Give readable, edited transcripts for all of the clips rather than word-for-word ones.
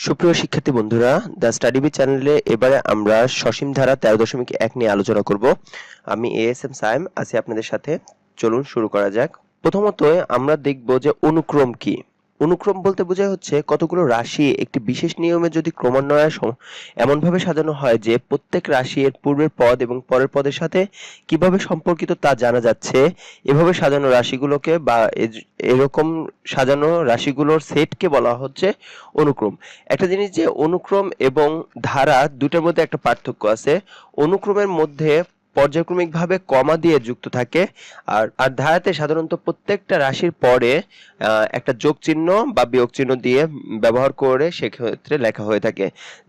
সুপ্রিয় শিক্ষার্থী বন্ধুরা, দ্য স্টাডি বি চ্যানেলে এবারে আমরা সসীম ধারা 13.1 নিয়ে আলোচনা করব। আমি এএসএম সাইম আছি আপনাদের সাথে। চলুন শুরু করা যাক। প্রথমত আমরা দেখব যে অনুক্রম কি। অনুক্রম বলতে বোঝায় হচ্ছে কতগুলো রাশি একটি বিশেষ নিয়মে যদি ক্রমান্বয়ে এমনভাবে সাজানো হয় যে প্রত্যেক রাশি এর পূর্বের পদ এবং পরের পদের সাথে কিভাবে সম্পর্কিত তা জানা যাচ্ছে। এভাবে সাজানো রাশিগুলোকে বা এরকম সাজানো রাশিগুলোর সেটকে বলা হচ্ছে অনুক্রম। একটা জিনিস যে অনুক্রম এবং ধারা দুটোর মধ্যে একটা পার্থক্য আছে। অনুক্রমের মধ্যে পর্যায়ক্রমিকভাবে কমা দিয়ে যুক্ত থাকে, আর ধারাতে সাধারণত প্রত্যেকটা রাশির পরে একটা যোগ চিহ্ন বা বিয়োগ চিহ্ন দিয়ে ব্যবহার করে সেক্ষেত্রে লেখা হয়ে থাকে।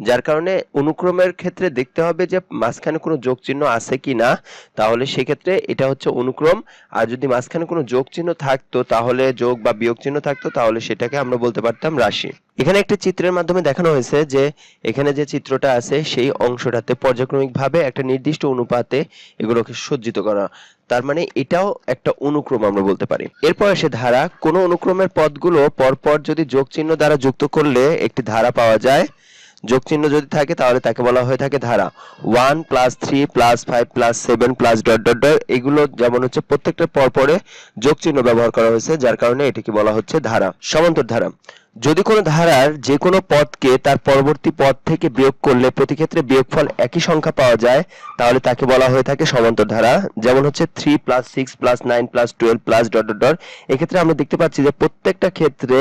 যার কারণে অনুক্রমের ক্ষেত্রে দেখতে হবে যে মাঝখানে কোনো যোগ চিহ্ন আছে কি না, তাহলে সেক্ষেত্রে এটা হচ্ছে অনুক্রম। আর যদি মাঝখানে কোনো যোগ চিহ্ন থাকতো, তাহলে যোগ বা বিয়োগ চিহ্ন থাকতো, তাহলে সেটাকে আমরা বলতে পারতাম রাশি। এখানে একটি চিত্রের মাধ্যমে দেখানো হয়েছে যে এখানে যে চিত্রটা আছে সেই অংশটাতে পর্যায়ক্রমিকভাবে একটা নির্দিষ্ট অনুপাতে এগুলোকে সজ্জিত করা, তার মানে এটাও একটা অনুক্রম আমরা বলতে পারি। এরপর আসে ধারা। কোনো অনুক্রমের পদগুলো পরপর যদি যোগ চিহ্ন দ্বারা যুক্ত করলে একটি ধারা পাওয়া যায়। যোগ চিহ্ন যদি থাকে তাহলে তাকে বলা হয়ে থাকে ধারা। 1 + 3 + 5 + 7 + ডট ডট ডট, এগুলো যেমন হচ্ছে প্রত্যেকটা পরপরে যোগ চিহ্ন ব্যবহার করা হয়েছে, যার কারণে এটাকে বলা হচ্ছে ধারা। সমান্তর ধারা। যদি কোনো ধারার যে কোনো পদকে তার পরবর্তী পদ থেকে বিয়োগ করলে প্রতি ক্ষেত্রে বিয়োগফল একই সংখ্যা পাওয়া যায়, তাহলে তাকে বলা হয়ে থাকে সমান্তর ধারা। যেমন হচ্ছে 3 + 6 + 9 + 12 + ডট ডট ডট। এক্ষেত্রে আমরা দেখতে পাচ্ছি যে প্রত্যেকটা ক্ষেত্রে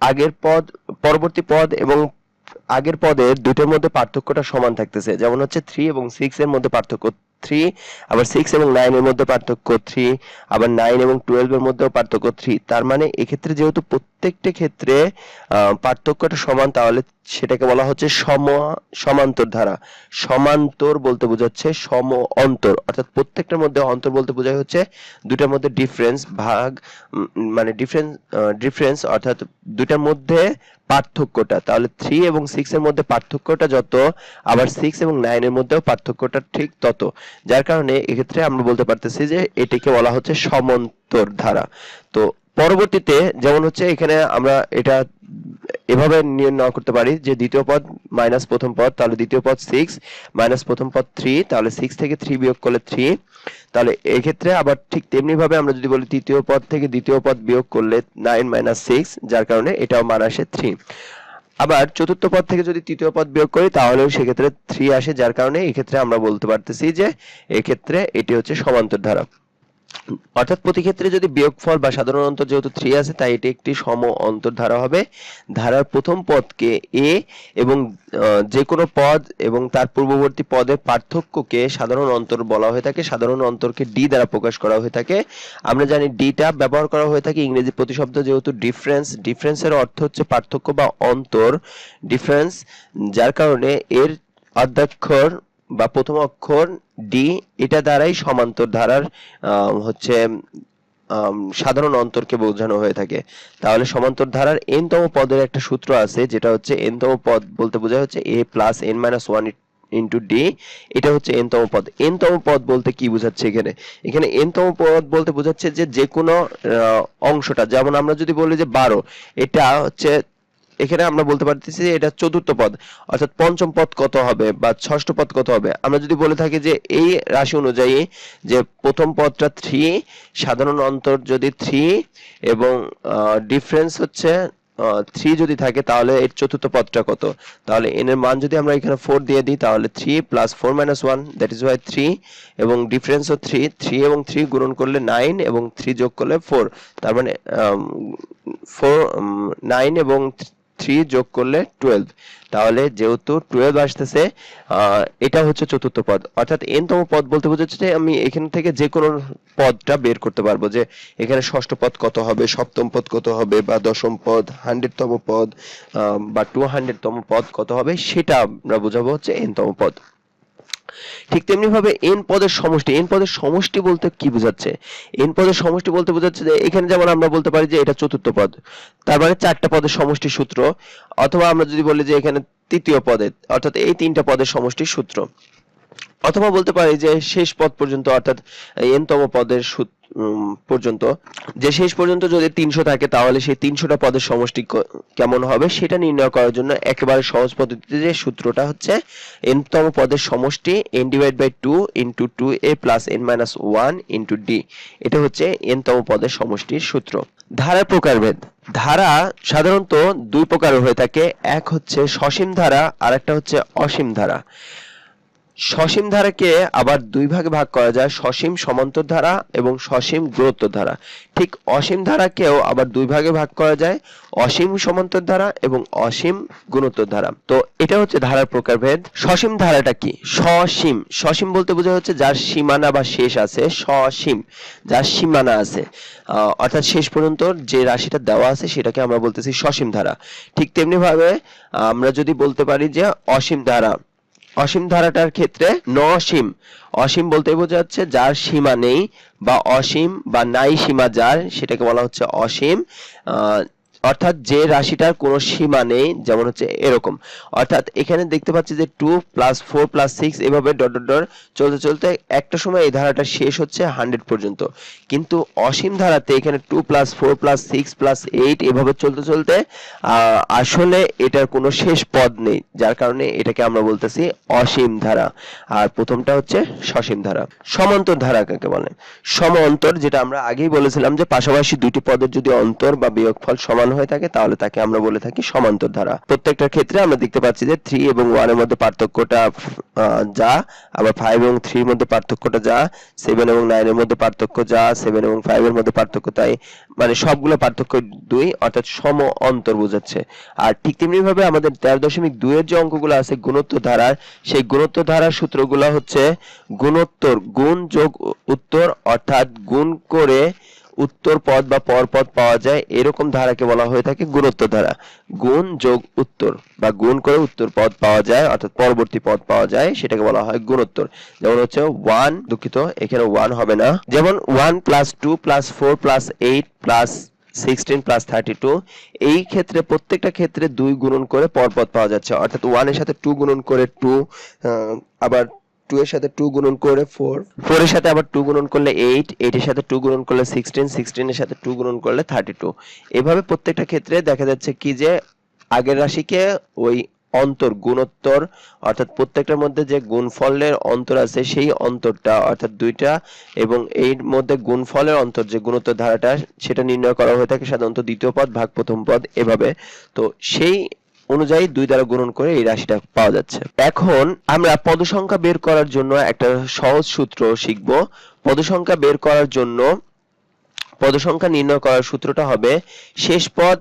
আগের পদ, পরবর্তী পদ এবং আগের পদের দুটোর মধ্যে পার্থক্যটা সমান থাকতেছে। যেমন হচ্ছে 3 এবং 6 এর মধ্যে পার্থক্য 3, আবার 6 এবং 9 এর মধ্যে পার্থক্য 3, আবার 9 এবং 12 এর মধ্যেও পার্থক্য 3। তার মানে এক্ষেত্রে যেহেতু প্রত্যেকটা ক্ষেত্রে পার্থক্যটা সমান, তাহলে সেটাকে বলা হচ্ছে সমান্তর ধারা। সমান্তর বলতে বোঝাচ্ছে সম অন্তর, অর্থাৎ প্রত্যেকটার মধ্যে অন্তর বলতে বোঝায় হচ্ছে দুটার মধ্যে ডিফারেন্স ভাগ, মানে ডিফারেন্স অর্থাৎ দুটার মধ্যে পার্থক্যটা। তাহলে 3 এবং 6 এর মধ্যে পার্থক্যটা যত, আবার 6 এবং 9 এর মধ্যেও পার্থক্যটা ঠিক তত। যার কারণে এক্ষেত্রে আমরা বলতে পারতেছি যে এটাকে বলা হচ্ছে সমান্তর ধারা। তো পরবর্তীতে যেমন হচ্ছে এখানে আমরা এটা এভাবে নির্ণয় করতে পারি যে দ্বিতীয় পদ মাইনাস প্রথম পদ, তাহলে দ্বিতীয় পদ 6 মাইনাস প্রথম পদ 3, তাহলে 6 থেকে 3 বিয়োগ করলে 3। তাহলে এই ক্ষেত্রে আবার ঠিক তেমনি ভাবে আমরা যদি বলি তৃতীয় পদ থেকে দ্বিতীয় পদ বিয়োগ করলে 9 - 6, যার কারণে এটাও মান আসে 3। আবার চতুর্থ পদ থেকে যদি তৃতীয় পদ বিয়োগ করি তাহলেও সেক্ষেত্রে 3 আসে, যার কারণে এই ক্ষেত্রে আমরা বলতে পারতেছি যে এই ক্ষেত্রে এটি হচ্ছে সমান্তর ধারা। অর্থাৎ প্রতি ক্ষেত্রে যদি বিয়োগফল বা সাধারণ অন্তর যেহেতু 3 আছে, তাই এটি একটি সম অন্তর ধারা হবে। ধারার প্রথম পদকে এ এবং যে কোনো পদ এবং তার পূর্ববর্তী পদের পার্থক্যকে সাধারণ অন্তর বলা হয়ে থাকে। সাধারণ অন্তরকে ডি দ্বারা প্রকাশ করা হয়ে থাকে। আমরা জানি ডিটা ব্যবহার করা হয়ে থাকে ইংরেজি প্রতিশব্দ যেহেতু ডিফারেন্স। ডিফারেন্সের অর্থ হচ্ছে পার্থক্য বা অন্তর, ডিফারেন্স, যার কারণে এর অর্ধাক্ষর বা প্রথম অক্ষর ডি, এটা দ্বারাই সমান্তর ধারার হচ্ছে সাধারণ অন্তরকে বোঝানো হয়ে থাকে। তাহলে সমান্তর ধারার n তম পদের একটা সূত্র আছে, যেটা হচ্ছে n তম পদ বলতে বোঝায় হচ্ছে a + n - 1 ইন্টু ডি। এটা হচ্ছে n তম পদ। n তম পদ বলতে কি বোঝাচ্ছে এখানে? এখানে n তম পদ বলতে বোঝাচ্ছে যে কোনো অংশটা, যেমন আমরা যদি বলি যে 12, এটা হচ্ছে এখানে আমরা বলতে পারতেছি যে এটা চতুর্থ পদ, অর্থাৎ পঞ্চম পদ কত হবে বা ষষ্ঠ পদ কত হবে। আমরা যদি বলে থাকি যে এই রাশি অনুযায়ী যে প্রথম পদটা 3, সাধারণ অন্তর যদি 3 এবং ডিফারেন্স হচ্ছে 3 যদি থাকে, তাহলে এর চতুর্থ পদটা কত। তাহলে n এর মান যদি আমরা এখানে 4 দিয়ে দিই, তাহলে 3 + 4 - 1, দ্যাট ইজ ওয়াই 3, এবং ডিফারেন্সও 3। 3 এবং 3 গুণন করলে 9 এবং 3 যোগ করলে 4, তার মানে 9 এবং 3 যোগ করলে 12। তাহলে যেহেতু 12 আসতেছে, এটা হচ্ছে চতুর্থ পদ। অর্থাৎ n তম পদ বলতে বোঝাচ্ছে যে আমি এখান থেকে যে কোনো পদটা বের করতে পারবো, যে এখানে ষষ্ঠ পদ কত হবে, সপ্তম পদ কত হবে, বা দশম পদ, 100 তম পদ বা 200 তম পদ কত হবে, সেটা আমরা বোঝাবো হচ্ছে n তম পদ। ঠিক তেমনি ভাবে n পদের সমষ্টি। n পদের সমষ্টি বলতে কি বোঝাচ্ছে? n পদের সমষ্টি বলতে বোঝাচ্ছে যে এখানে যেমন আমরা বলতে পারি যে এটা চতুর্থ পদ, তার মানে 4টা পদের সমষ্টির সূত্র। অথবা আমরা যদি বলি যে এখানে তৃতীয় পদের, অর্থাৎ এই 3টা পদের সমষ্টির সূত্র। অথবা বলতে পারি যে শেষ পদ পর্যন্ত, অর্থাৎ n তম পদের পর্যন্ত, যে শেষ পর্যন্ত যদি 300 থাকে তাহলে সেই 300টা পদের সমষ্টি কেমন হবে সেটা নির্ণয় করার জন্য একেবারে সহজ পদ্ধতিতে যে সূত্রটা হচ্ছে n তম পদের সমষ্টি n divide by 2 into 2a plus n minus 1 into d। এটা হচ্ছে n তম পদের সমষ্টির সূত্র। ধারার প্রকারভেদ। ধারা সাধারণত দুই প্রকারের হয়ে থাকে, এক হচ্ছে সসীম ধারা আর একটা হচ্ছে অসীম ধারা। সসীম ধারাকে আবার দুই ভাগে ভাগ করা যায়, সসীম সমান্তর ধারা এবং সসীম গুণোত্তর ধারা। ঠিক অসীম ধারাকেও আবার দুই ভাগে ভাগ করা যায়, অসীম সমান্তর ধারা এবং অসীম গুণোত্তর ধারা। তো এটা হচ্ছে ধারার প্রকারভেদ। সসীম ধারাটা কি? সসীম, সসীম বলতে বোঝা হচ্ছে যার সীমানা বা শেষ আছে, সসীম যার সীমানা আছে, অর্থাৎ শেষ পর্যন্ত যে রাশিটা দেওয়া আছে সেটাকে আমরা বলতেছি সসীম ধারা। ঠিক তেমনি ভাবে আমরা যদি বলতে পারি যে অসীম ধারা, অসীম ধারাটার ক্ষেত্রে নসীম, অসীম বলতে বোঝা যাচ্ছে যার সীমা নেই, বা অসীম বা নাই সীমা যার, সেটাকে বলা হচ্ছে অসীম। অর্থাৎ যে রাশিটার কোনো সীমা নেই, যেমন হচ্ছে এরকম। অর্থাৎ এখানে দেখতে পাচ্ছি যে 2 প্লাস 4 প্লাস 6 এভাবে ডট ডট ডট চলতে চলতে একটা সময় এই ধারাটা শেষ হচ্ছে 100 পর্যন্ত। কিন্তু অসীম ধারাতে এখানে 2 প্লাস 4 প্লাস 6 প্লাস 8 এভাবে চলতে চলতে আসলে এটার কোনো শেষ পদ নেই, যার কারণে এটাকে আমরা বলতেছি অসীম ধারা। আর প্রথমটা হচ্ছে সসীম ধারা। সমান্তর ধারা কাকে বলে? সমান্তর, যেটা আমরা আগেই বলেছিলাম যে পাশাপাশি দুটি পদের যদি অন্তর বা বিয়োগফল সমান হয়ে থাকে তাহলে তাকে আমরা বলে থাকি সমান্তর ধারা। প্রত্যেকটার ক্ষেত্রে আমরা দেখতে পাচ্ছি যে 3 এবং 1 এর মধ্যে পার্থক্যটা যা, আবার 5 এবং 3 এর মধ্যে পার্থক্যটা যা, 7 এবং 9 এর মধ্যে পার্থক্য যা, 7 এবং 5 এর মধ্যে পার্থক্য তাই, মানে সবগুলো পার্থক্য 2, অর্থাৎ সম অন্তর বোঝাচ্ছে। আর ঠিক তেমনি ভাবে আমাদের 13.2 এর যে অঙ্কগুলো আছে গুণোত্তর ধারার, সেই গুণোত্তর ধারার সূত্রগুলো হচ্ছে গুণোত্তর গুণ যোগ উত্তর, অর্থাৎ গুণ করে উত্তর পদ বা পর পদ পাওয়া যায়, এরকম ধারাকে বলা হয়ে থাকে গুণোত্তর ধারা। গুণ যোগ উত্তর বা গুণ করে উত্তর পদ পাওয়া যায়, অর্থাৎ পরবর্তী পদ পাওয়া যায়, সেটাকে বলা হয় গুণোত্তর। যেমন হচ্ছে 1, দুঃখিত এখানে 1 হবে না, যেমন 1 plus 2 plus 4 plus 8 plus 16 plus 32, এই ক্ষেত্রে প্রত্যেকটা ক্ষেত্রে 2 গুণন করে পরপদ পাওয়া যাচ্ছে, অর্থাৎ 1 এর সাথে 2 গুণন করে 2, আবার 2 এর সাথে 2 গুণন করে 4, 4 এর সাথে আবার 2 গুণন করলে 8, 8 এর সাথে 2 গুণন করলে 16, 16 এর সাথে 2 গুণন করলে 32। এভাবে প্রত্যেকটা ক্ষেত্রে দেখা যাচ্ছে কি যে আগের রাশিকে ওই অন্তর গুণোত্তর, অর্থাৎ প্রত্যেকটার মধ্যে যে গুণফলের অন্তর আছে সেই অন্তরটা, অর্থাৎ দুইটা এবং এর মধ্যে গুণফলের অন্তর যে গুণোত্তর ধারাটা, সেটা নির্ণয় করা হয়ে থাকে সাধারণত দ্বিতীয় পদ ভাগ প্রথম পদ এভাবে। তো সেই অনুযায়ী 2 দ্বারা গুণন করে এই রাশিটা পাওয়া যাচ্ছে। এখন আমরা পদ সংখ্যা বের করার জন্য একটা সহজ সূত্র শিখব। পদ সংখ্যা বের করার জন্য পদ সংখ্যা নির্ণয় করার সূত্রটা হবে শেষ পদ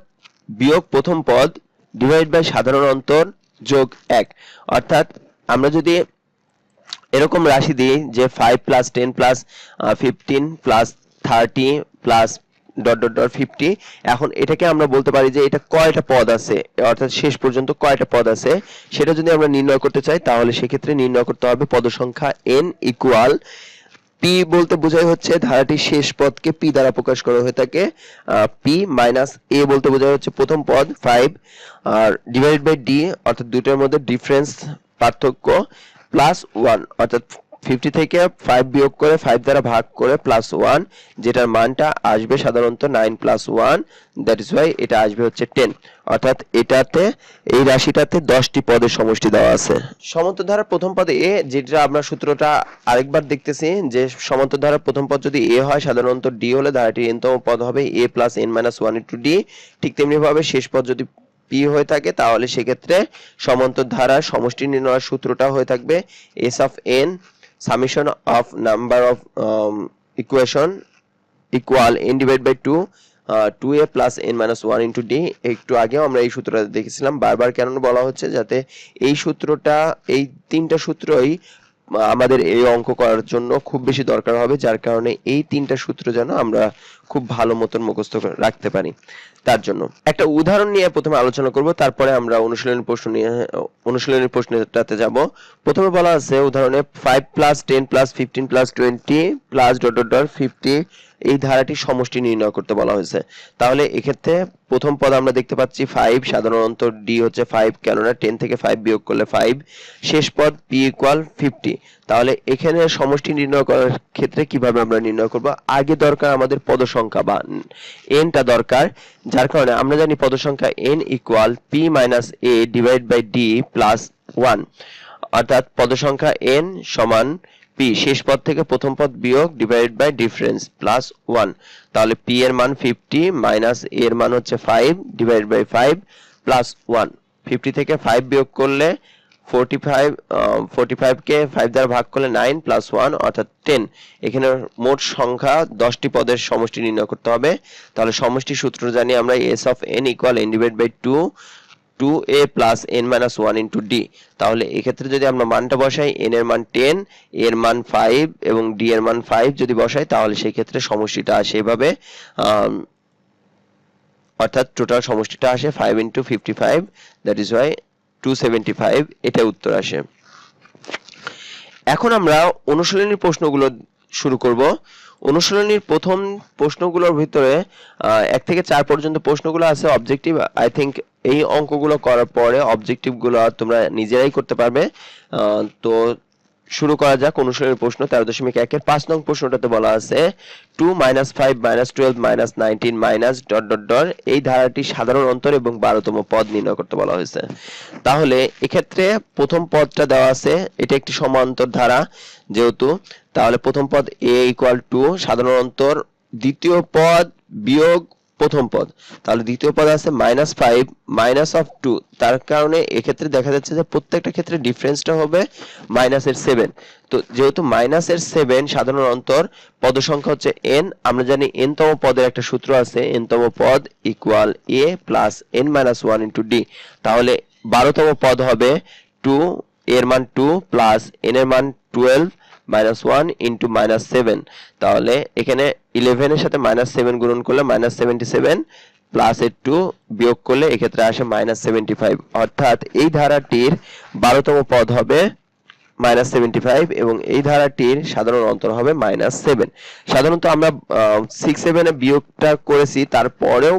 বিয়োগ প্রথম পদ ডিভাইড বাই সাধারণ অন্তর যোগ 1। অর্থাৎ আমরা যদি এরকম রাশি দিই যে 5 plus 10 plus 15 plus 30 plus dot dot dot 50, এখন এটাকে আমরা বলতে পারি যে এটা কয়টা পদ আছে, অর্থাৎ শেষ পর্যন্ত কয়টা পদ আছে সেটা যদি আমরা নির্ণয় করতে চাই তাহলে সেক্ষেত্রে নির্ণয় করতে হবে পদ সংখ্যা n ইকুয়াল পি বলতে বোঝায় হচ্ছে ধারাটির শেষ পদকে পি দ্বারা প্রকাশ করা হয়ে থাকে, পি মাইনাস এ বলতে বোঝায় হচ্ছে প্রথম পদ 5, আর ডিভাইডেড বাই ডি অর্থাৎ দুটোর মধ্যে ডিফারেন্স পার্থক্য, প্লাস 1 অর্থাৎ 50 থেকে 5 বিয়োগ করে 5 দ্বারা ভাগ করে প্লাস 1, যেটার মানটা আসবে সাধারণত 9 প্লাস 1, দ্যাট ইজ ওয়াই এটা আসবে হচ্ছে 10। অর্থাৎ এটাতে এই রাশিটাতে 10টি পদের সমষ্টি দেওয়া আছে। সমান্তর ধারার প্রথম পদে এ, যেটা আমরা সূত্রটা আরেকবার দেখতেছি যে সমান্তর ধারার প্রথম পদ যদি এ হয় সাধারণত ডি হলে ধারাটির n তম পদ হবে a plus n minus 1 into D. ঠিক তেমনি ভাবে শেষ পদ যদি পি হয়ে থাকে তাহলে সেক্ষেত্রে সমান্তর ধারার সমষ্টি নির্ণয়ের সূত্রটা হয়ে থাকবে s of n summation of number of equation equal n divided by 2, 2a plus n minus 1 into d। একটু আগেও আমরা এই সূত্রটা দেখেছিলাম, বারবার কেন বলা হচ্ছে যাতে এই সূত্রটা, এই তিনটা সূত্রই আমাদের এই অঙ্ক করার জন্য খুব বেশি দরকার হবে, যার কারণে এই তিনটা সূত্র যেন আমরা খুব ভালো মতন মুখস্থ রাখতে পারি। তার জন্য একটা উদাহরণ নিয়ে প্রথমে আলোচনা করব, তারপরে আমরা অনুশীলনের প্রশ্নটাতে যাব। প্রথমে বলা আছে উদাহরণে 5 plus 10 plus 15 plus 20 plus dot dot dot 50 এই ধারাটির সমষ্টি নির্ণয় করতে বলা হয়েছে। তাহলে এক্ষেত্রে প্রথম পদ আমরা দেখতে পাচ্ছি 5, সাধারণ অন্তর d হচ্ছে 5, কেননা 10 থেকে 5 বিয়োগ করলে 5, শেষ পদ p = 50। তাহলে এখানে সমষ্টি নির্ণয় করার ক্ষেত্রে কিভাবে আমরা নির্ণয় করব? আগে দরকার আমাদের পদ সংখ্যা বা n টা দরকার, যার কারণে আমরা জানি পদ সংখ্যা n = p - a / d + 1, অর্থাৎ পদ সংখ্যা n সমান p, শেষ পদ থেকে প্রথম পদ বিয়োগ ডিফারেন্স প্লাস 1। তাহলে p এর মান 50 মাইনাস a এর মান হচ্ছে 5 / 5 প্লাস 1। 50 থেকে 5 বিয়োগ করলে 45, 45 কে 5 দ্বারা ভাগ করলে 9 প্লাস 1 অর্থাৎ 10। এখানে মোট সংখ্যা 10টি পদের সমষ্টি নির্ণয় করতে হবে। তাহলে সমষ্টি সূত্র জানি আমরা, s of n = n / 2a plus n minus 1 into d। তাহলে এক্ষেত্রে যদি আমরা মানটা বসাই, n এর মান 10, এর মান 5 এবং d এর মান 5 যদি বসাই, তাহলে সেই ক্ষেত্রে সমষ্টিটা আসে এভাবে, অর্থাৎ টোটাল সমষ্টিটা আসে 5 into 55, that is why 275, এটা উত্তর আসে। এখন আমরা অনুশীলনীর প্রশ্নগুলো শুরু করব। অনুশীলনীর প্রথম প্রশ্নগুলোর ভিতরে 1 থেকে 4 পর্যন্ত প্রশ্নগুলো আছে অবজেক্টিভ। আই থিংক এই অঙ্কগুলো করার পরে অবজেক্টিভগুলো তোমরা নিজেরাই করতে পারবে। তো শুরু করা যাক অনুশীলনীর প্রশ্ন 13.1 এর 5 নং প্রশ্নটাতে বলা আছে 2 - 5 - 12 - 19 - ... এই ধারাটি সাধারণ অন্তর এবং 12তম পদ নির্ণয় করতে বলা হয়েছে। তাহলে এক্ষেত্রে প্রথম পদটা দেওয়া আছে, এটা একটি সমান্তর ধারা যেহেতু, তাহলে প্রথম পদ a = 2, সাধারণ অন্তর, দ্বিতীয় পদ বিয়োগ প্রথম পদ, তাহলে দ্বিতীয় পদ আছে -5 -2, তার কারণে এক্ষেত্রে দেখা যাচ্ছে যে প্রত্যেকটা ক্ষেত্রে ডিফারেন্সটা হবে -7। তো যেহেতু -7 সাধারণ অন্তর, পদ সংখ্যা হচ্ছে n, আমরা জানি n তম পদের একটা সূত্র আছে, n তম পদ = a plus n - 1 into d। তাহলে 12তম পদ হবে 2, এর মান 2 প্লাস n এর মান 12 -1 into -7। তাহলে এখানে 11 এর সাথে -7 গুণন করলে -77 প্লাস এর 2 বিয়োগ করলে এক্ষেত্রে আসে -75, অর্থাৎ এই ধারাটির 12তম পদ হবে -75 এবং এই ধারাটির সাধারণ অন্তর হবে -7। সাধারণত আমরা 6, 7 এ বিয়োগটা করেছি, তারপরেও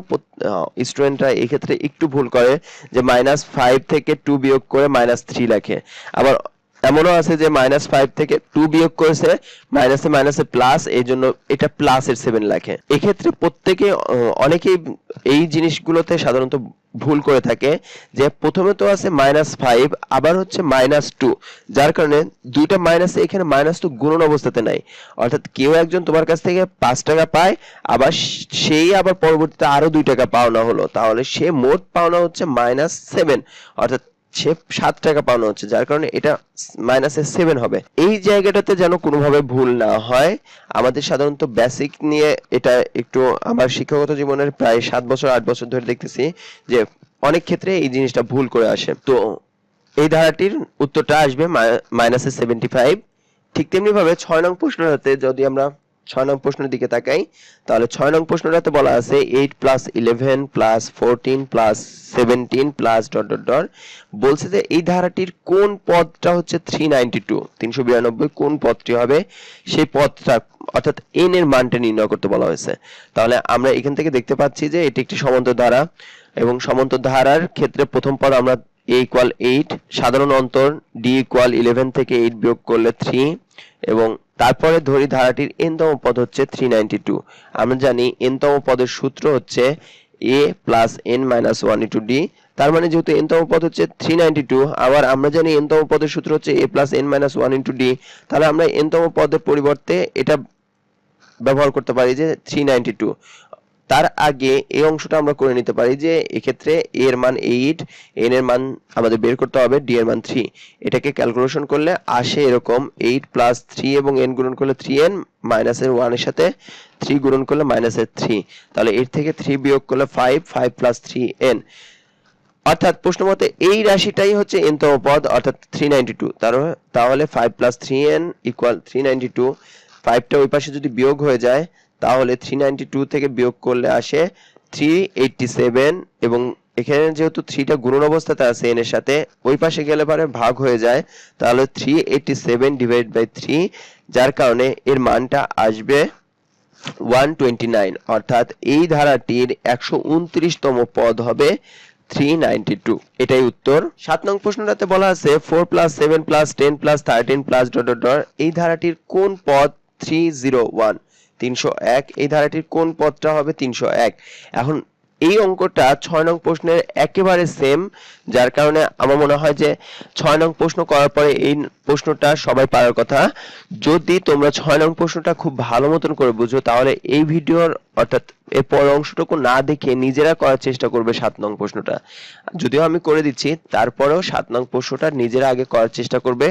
স্টুডেন্টরা এক্ষেত্রে একটু ভুল করে যে -5 থেকে 2 বিয়োগ করে -3 লেখে। আবার এমনও আছে যে -5 থেকে 2 বিয়োগ করেছে, মাইনাসে প্লাস, এই জন্য এটা প্লাসের 7 লেখে। এক্ষেত্রে প্রত্যেকে অনেকেই এই জিনিসগুলোতে সাধারণত ভুল করে থাকে যে প্রথমে তো আছে -5 আবার হচ্ছে -2, যার কারণে দুইটা মাইনাস, এখানে -2 গুণন অবস্থাতে নাই, অর্থাৎ কেউ একজন তোমার কাছ থেকে 5 টাকা পায়, আবার সেই আবার পরবর্তীতে আরো 2 টাকা পাওনা হলো, তাহলে সে মোট পাওনা হচ্ছে -7, অর্থাৎ সে 7 টাকা পাওনা হচ্ছে, যার কারণে এটা -7 হবে। এই জায়গাটাতে যেন কোনোভাবে ভুল না হয়। আমাদের সাধারণত বেসিক নিয়ে এটা একটু, আমার শিক্ষাগত জীবনের প্রায় 7 বছর 8 বছর ধরে দেখতেছি যে অনেক ক্ষেত্রে এই জিনিসটা ভুল করে আসে। তো এই ধারাটির উত্তরটা আসবে -75। ঠিক তেমনি ভাবে 6 নং প্রশ্নটাতে যদি আমরা 6 নং প্রশ্নের দিকে তাকাই, তাহলে 6 নং প্রশ্নটাতে বলা আছে 8 + 11 + 14 + 17 + ... বলছে যে এই ধারাটির কোন পদটা হচ্ছে 392 কোন পদটি হবে, সেই পদটা অর্থাৎ n এর মানটা নির্ণয় করতে বলা হয়েছে। তাহলে আমরা এখান থেকে দেখতে পাচ্ছি যে এটি একটি সমান্তর ধারা এবং সমান্তর ধারার ক্ষেত্রে প্রথম পদ আমরা a = 8, সাধারণ অন্তর d = 11 থেকে 8 বিয়োগ করলে 3, এবং তারপরে ধরি ধারাটির n তম পদ হচ্ছে 392। আমরা জানি n তম পদের সূত্র হচ্ছে a plus n minus 1 into d। তার মানে যেহেতু n তম পদ হচ্ছে 392, আবার আমরা জানি n তম পদের সূত্র হচ্ছে a plus n minus 1 into d, তাহলে আমরা n তম পদের পরিবর্তে এটা ব্যবহার করতে পারি যে 392। তার আগে এই অংশটা আমরা করে নিতে পারি যে এক্ষেত্রে a এর মান 8, n এর মান আমাদের বের করতে হবে, d এর মান 3। এটাকে ক্যালকুলেশন করলে আসে এরকম 8 + 3 এবং n গুণন করলে 3n, মাইনাসের 1 এর সাথে 3 গুণন করলে -3। তাহলে এর থেকে 3 বিয়োগ করলে 5 + 3n, অর্থাৎ প্রশ্ন মতে এই রাশিটাই হচ্ছে n তম পদ অর্থাৎ 392। তাহলে 5 + 3n = 392। 5টা ওই পাশে যদি বিয়োগ হয়ে যায় তাহলে 392 থেকে বিয়োগ করলে আসে 387, এবং এখানে যেহেতু 3টা গুণন অবস্থাতে আছে n এর সাথে, ওই পাশে গেলে পরে ভাগ হয়ে যায়, তাহলে 387 / 3, যার কারণে এর মানটা আসবে 129, অর্থাৎ এই ধারাটির 129তম পদ হবে 392। এটাই উত্তর। 7 নং প্রশ্নটাতে বলা আছে 4 + 7 + 10 + 13 + ... এই ধারাটির কোন পদ 301? 301। এই ধারাটির কোন পদটা হবে 301? এখন এই অঙ্কটা 6 নং প্রশ্নের একেবারে সেম, যার কারণে আমার মনে হয় যে 6 নং প্রশ্ন করার পরে এই প্রশ্নটা সবাই পারার কথা। যদি তোমরা 6 নং প্রশ্নটা খুব ভালো মতন করে বুঝো তাহলে এই ভিডিওর অর্থাৎ এর পরের অংশটুকু না দেখে নিজেরা করার চেষ্টা করবে 7 নং প্রশ্নটা। যদিও আমি করে দিচ্ছি, তারপরেও 7 নং প্রশ্নটা নিজেরা আগে করার চেষ্টা করবে।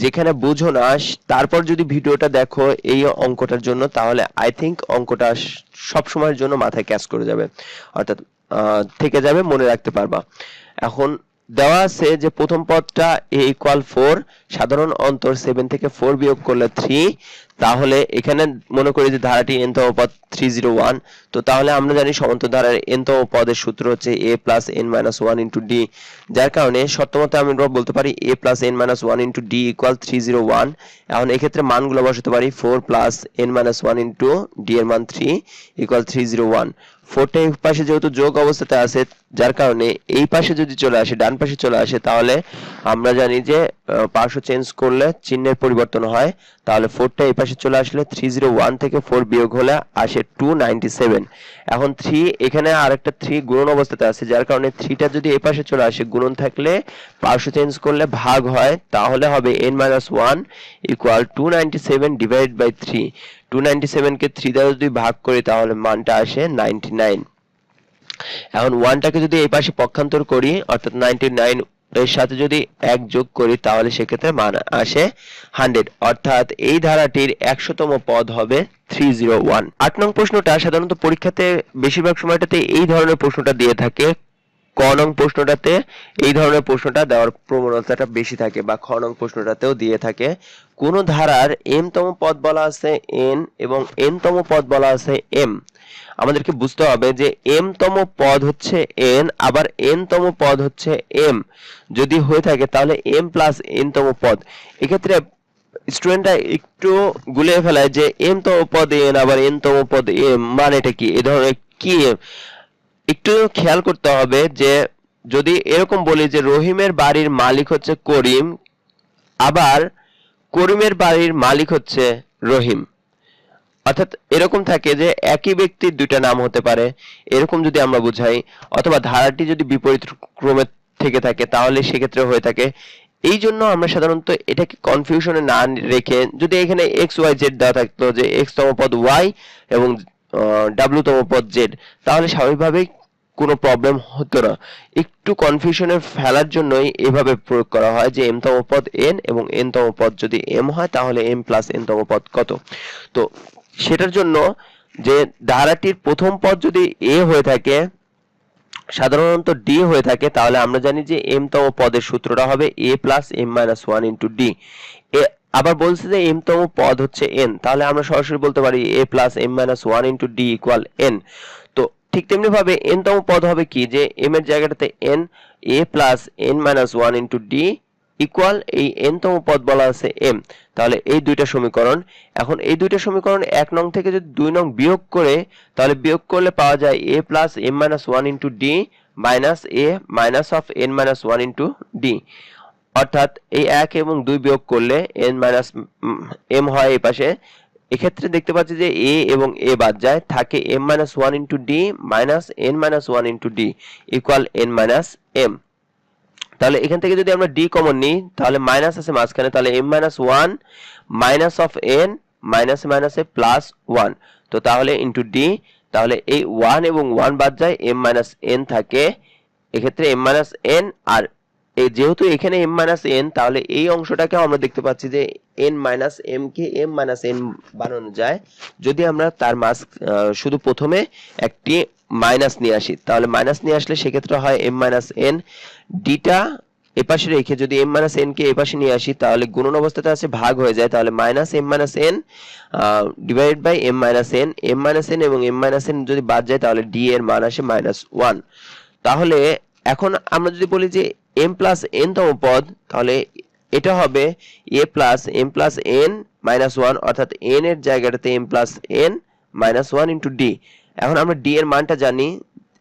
যেখানে বুঝো না তারপর যদি ভিডিওটা দেখো এই অঙ্কটার জন্য, তাহলে আই থিংক অঙ্কটা সব সময়ের জন্য মাথায় ক্যাচ করে যাবে, অর্থাৎ থেকে যাবে, মনে রাখতে পারবা। এখন দেওয়া আছে যে প্রথম পদটা a = 4, সাধারণ অন্তর 7 থেকে 4 বিয়োগ করলে 3, তাহলে এখানে মনে করি যে ধারাটি n-তম পদ 301। তো তাহলে আমরা জানি সমান্তর ধারার n-তম পদের সূত্র হচ্ছে a + n-1 * d, যার কারণে শর্তমতে আমরা বলতে পারি a + n-1 * d = 301। এখন এক্ষেত্রে মানগুলো বসাতে পারি 4 + n-1 * d এর মান 3 = 301। 4টা এই পাশে যেহেতু যোগ অবস্থাতে আছে, যার কারণে এই পাশে যদি চলে আসে, ডান পাশে চলে আসে, তাহলে আমরা জানি যে পার্শ্ব চেঞ্জ করলে চিহ্নের পরিবর্তন হয়। তাহলে 4টা এই পাশে চলে আসলে 301 থেকে 4 বিয়োগ হলে আসে 297। এখন 3 এখানে আরেকটা 3 গুণন অবস্থাতে আছে, যার কারণে 3টা যদি এই পাশে চলে আসে, গুণন থাকলে পার্শ্ব চেঞ্জ করলে ভাগ হয়, তাহলে হবে n-1 = 297 / 3। 297 কে 3 দ্বারা যদি ভাগ করি তাহলে মানটা আসে 99। এখন 1টাকে যদি এই পাশে পক্ষান্তর করি, অর্থাৎ 99 এর সাথে যদি 1 যোগ করি, তাহলে সেক্ষেত্রে মান আসে 100, অর্থাৎ এই ধারাটির 100তম পদ হবে 301। 8 নং প্রশ্নটা সাধারণত পরীক্ষাতে বেশিরভাগ সময়টাতে এই ধরনের প্রশ্নটা দিয়ে থাকে। ক নং প্রশ্নটাতে এই ধরনের প্রশ্নটা দেওয়ার প্রবণতাটা বেশি থাকে, বা খ নং প্রশ্নটাতেও দিয়ে থাকে। কোন ধারার m-তম পদ বলা আছে n এবং n-তম পদ বলা আছে m। আমাদেরকে বুঝতে হবে যে m-তম পদ হচ্ছে n, আবার n-তম পদ হচ্ছে m যদি হয়ে থাকে, তাহলে m + n-তম পদ। এক্ষেত্রে স্টুডেন্টরা একটু গুলিয়ে ফেলায় যে m-তম পদ n আবার n-তম পদ m, মানে এটা কি, এ ধরনের কি। একটু খেয়াল করতে হবে যে যদি এরকম বলি যে রহিমের বাড়ির মালিক হচ্ছে করিম, আবার করিমের বাড়ির মালিক হচ্ছে রহিম, অর্থাৎ এরকম থাকে যে একই ব্যক্তির দুইটা নাম হতে পারে, এরকম যদি আমরা বুঝাই, অথবা ধারাটি যদি বিপরীত ক্রমে থেকে থাকে, তাহলে সেক্ষেত্রে হয়ে থাকে। এই জন্য আমরা সাধারণত এটাকে কনফিউশনে না রেখে, যদি এখানে x y z দেওয়া থাকতো যে x-তম পদ y এবং w-তম পদ z, তাহলে স্বাভাবিকভাবেই কোনো প্রবলেম হতো না। একটু কনফিউশনে ফেলার জন্যই এভাবে প্রয়োগ করা হয় যে m-তম পদ n এবং n-তম পদ যদি m হয়, তাহলে m + n-তম পদ কত। তো সেটার জন্য যে ধারাটির প্রথম পদ যদি a হয়ে থাকে, সাধারণত d হয়ে থাকে, তাহলে আমরা জানি যে m-তম পদের সূত্রটা হবে a + m-1 * d। আবার বলছে যে m-তম পদ হচ্ছে n, তাহলে আমরা সরাসরি বলতে পারি a + m-1 * d = n। তো ঠিক তেমনি ভাবে n-তম পদ হবে কি, যে m এর জায়গাটাতে n, a + n-1 * d = এই n-তম পদ বলা আছে m। তাহলে এই দুইটা সমীকরণ। এখন এই দুইটা সমীকরণ 1 নং থেকে যদি 2 নং বিয়োগ করে, তাহলে বিয়োগ করলে পাওয়া যায় a + m-1 * d - a - n-1 * d, অর্থাৎ এই 1 এবং 2 বিয়োগ করলে n - m হয় এই পাশে। এক্ষেত্রে দেখতে পাচ্ছি যে a এবং a বাদ যায়, থাকে m-1 * d - n-1 * d = n - m। তাহলে এখান থেকে যদি আমরা d কমন নিই, তাহলে মাইনাস আছে মাঝখানে, তাহলে m-1 - n - a +1, তো তাহলে ইনটু d। তাহলে এই 1 এবং 1 বাদ যায়, m - n থাকে, এক্ষেত্রে m - n। আর এই যেহেতু এখানে m - n, তাহলে এই অংশটাকেও আমরা দেখতে পাচ্ছি যে n - m কে m - n বানানো যায় যদি আমরা তার শুধু প্রথমে একটি মাইনাস নিয়ে আসি। তাহলে মাইনাস নিয়ে আসলে সেক্ষেত্রে হয় m - n। ডিটা এপাশে রেখে যদি m - n কে এপাশে নিয়ে আসি, তাহলে গুণন অবস্থাতে আছে, ভাগ হয়ে যায়, তাহলে -m - n / m - n। m - n এবং m - n যদি বাদ যায়, তাহলে d এর মান আসে -1। তাহলে এখন আমরা যদি বলি যে m + n-তম পদ, তাহলে এটা হবে a + m + n - 1, অর্থাৎ n এর জায়গাটাতে m + n minus one into D. এখন আমরা ডি এর মানটা জানি,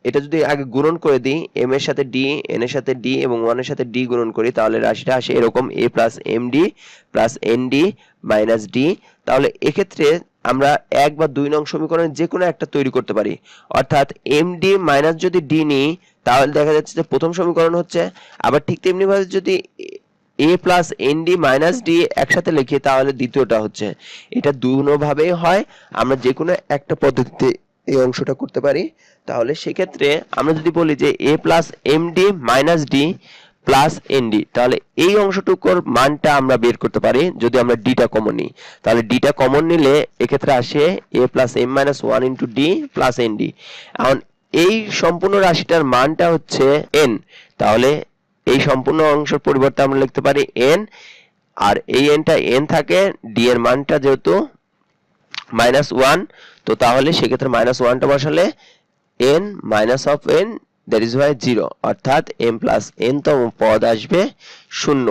এটা যদি আগে গুণন করে দিই, এম এর সাথে ডি, এন এর সাথে ডি এবং ওয়ান এর সাথে ডি গুণন করি, তাহলে রাশিটা আসে এরকম A plus M D plus N D minus D. তাহলে এক্ষেত্রে আমরা 1 বা 2 নং সমীকরণের যে কোনো একটা তৈরি করতে পারি, অর্থাৎ এম ডি মাইনাস যদি ডি নিই তাহলে দেখা যাচ্ছে যে প্রথম সমীকরণ হচ্ছে, আবার ঠিক তেমনি ভাবে যদি A plus N D minus D একসাথে লিখি তাহলে দ্বিতীয়টা হচ্ছে। এটা দুভাবেই হয়, আমরা যে কোনো একটা পদ্ধতিতে এই অংশটা করতে পারি। তাহলে সেক্ষেত্রে আমরা যদি বলি যে A plus M D minus D plus N D, তাহলে এই অংশটুকুর মানটা আমরা বের করতে পারি যদি আমরা ডিটা কমন নিই। তাহলে ডিটা কমন নিলে এক্ষেত্রে আসে A plus M minus one into D plus N D. এখন এই সম্পূর্ণ রাশিটার মানটা হচ্ছে এন, তাহলে এই সম্পূর্ণ অংশের পরিবর্তে আমরা লিখতে পারি এন, আর এই এনটা এন থাকে, ডি এর মানটা যেহেতু মাইনাস ওয়ান, তো তাহলে সেক্ষেত্রে মাইনাস ওয়ানটা বসালে N minus of N that is Y zero, অর্থাৎ এম প্লাস এন তম পদ আসবে শূন্য।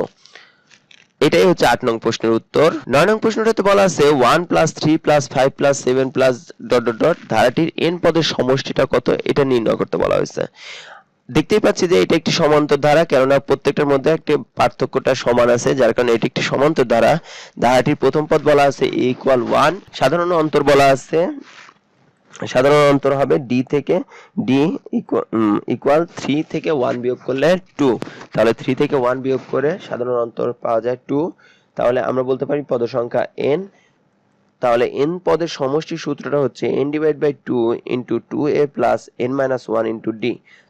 এটাই হচ্ছে 8 নং প্রশ্নের উত্তর। 9 নং প্রশ্নটাতে বলা আছে 1 plus 3 plus 5 plus 7 plus dot dot dot ধারাটির এন পদের সমষ্টিটা কত এটা নির্ণয় করতে বলা হয়েছে। দেখতেই পাচ্ছি যে এটা একটি সমান্তর ধারা, কেননা প্রত্যেকটার মধ্যে একটি পার্থক্যটা সমান আছে, যার কারণে এটি একটি সমান্তর ধারা। ধারাটির প্রথম পদ বলা আছে a ইকুয়াল 1, সাধারণ অন্তর বলা আছে, সাধারণ অন্তর হবে ডি থেকে ডি ইকুয়াল 3 থেকে 1 বিয়োগ করলে 2, তাহলে 3 থেকে 1 বিয়োগ করে সাধারণ অন্তর পাওয়া যায় 2। তাহলে আমরা বলতে পারি পদ সংখ্যা n। তাহলে n পদের সমষ্টির সূত্রটা হচ্ছে n divide by 2 into 2a plus n minus 1 into d।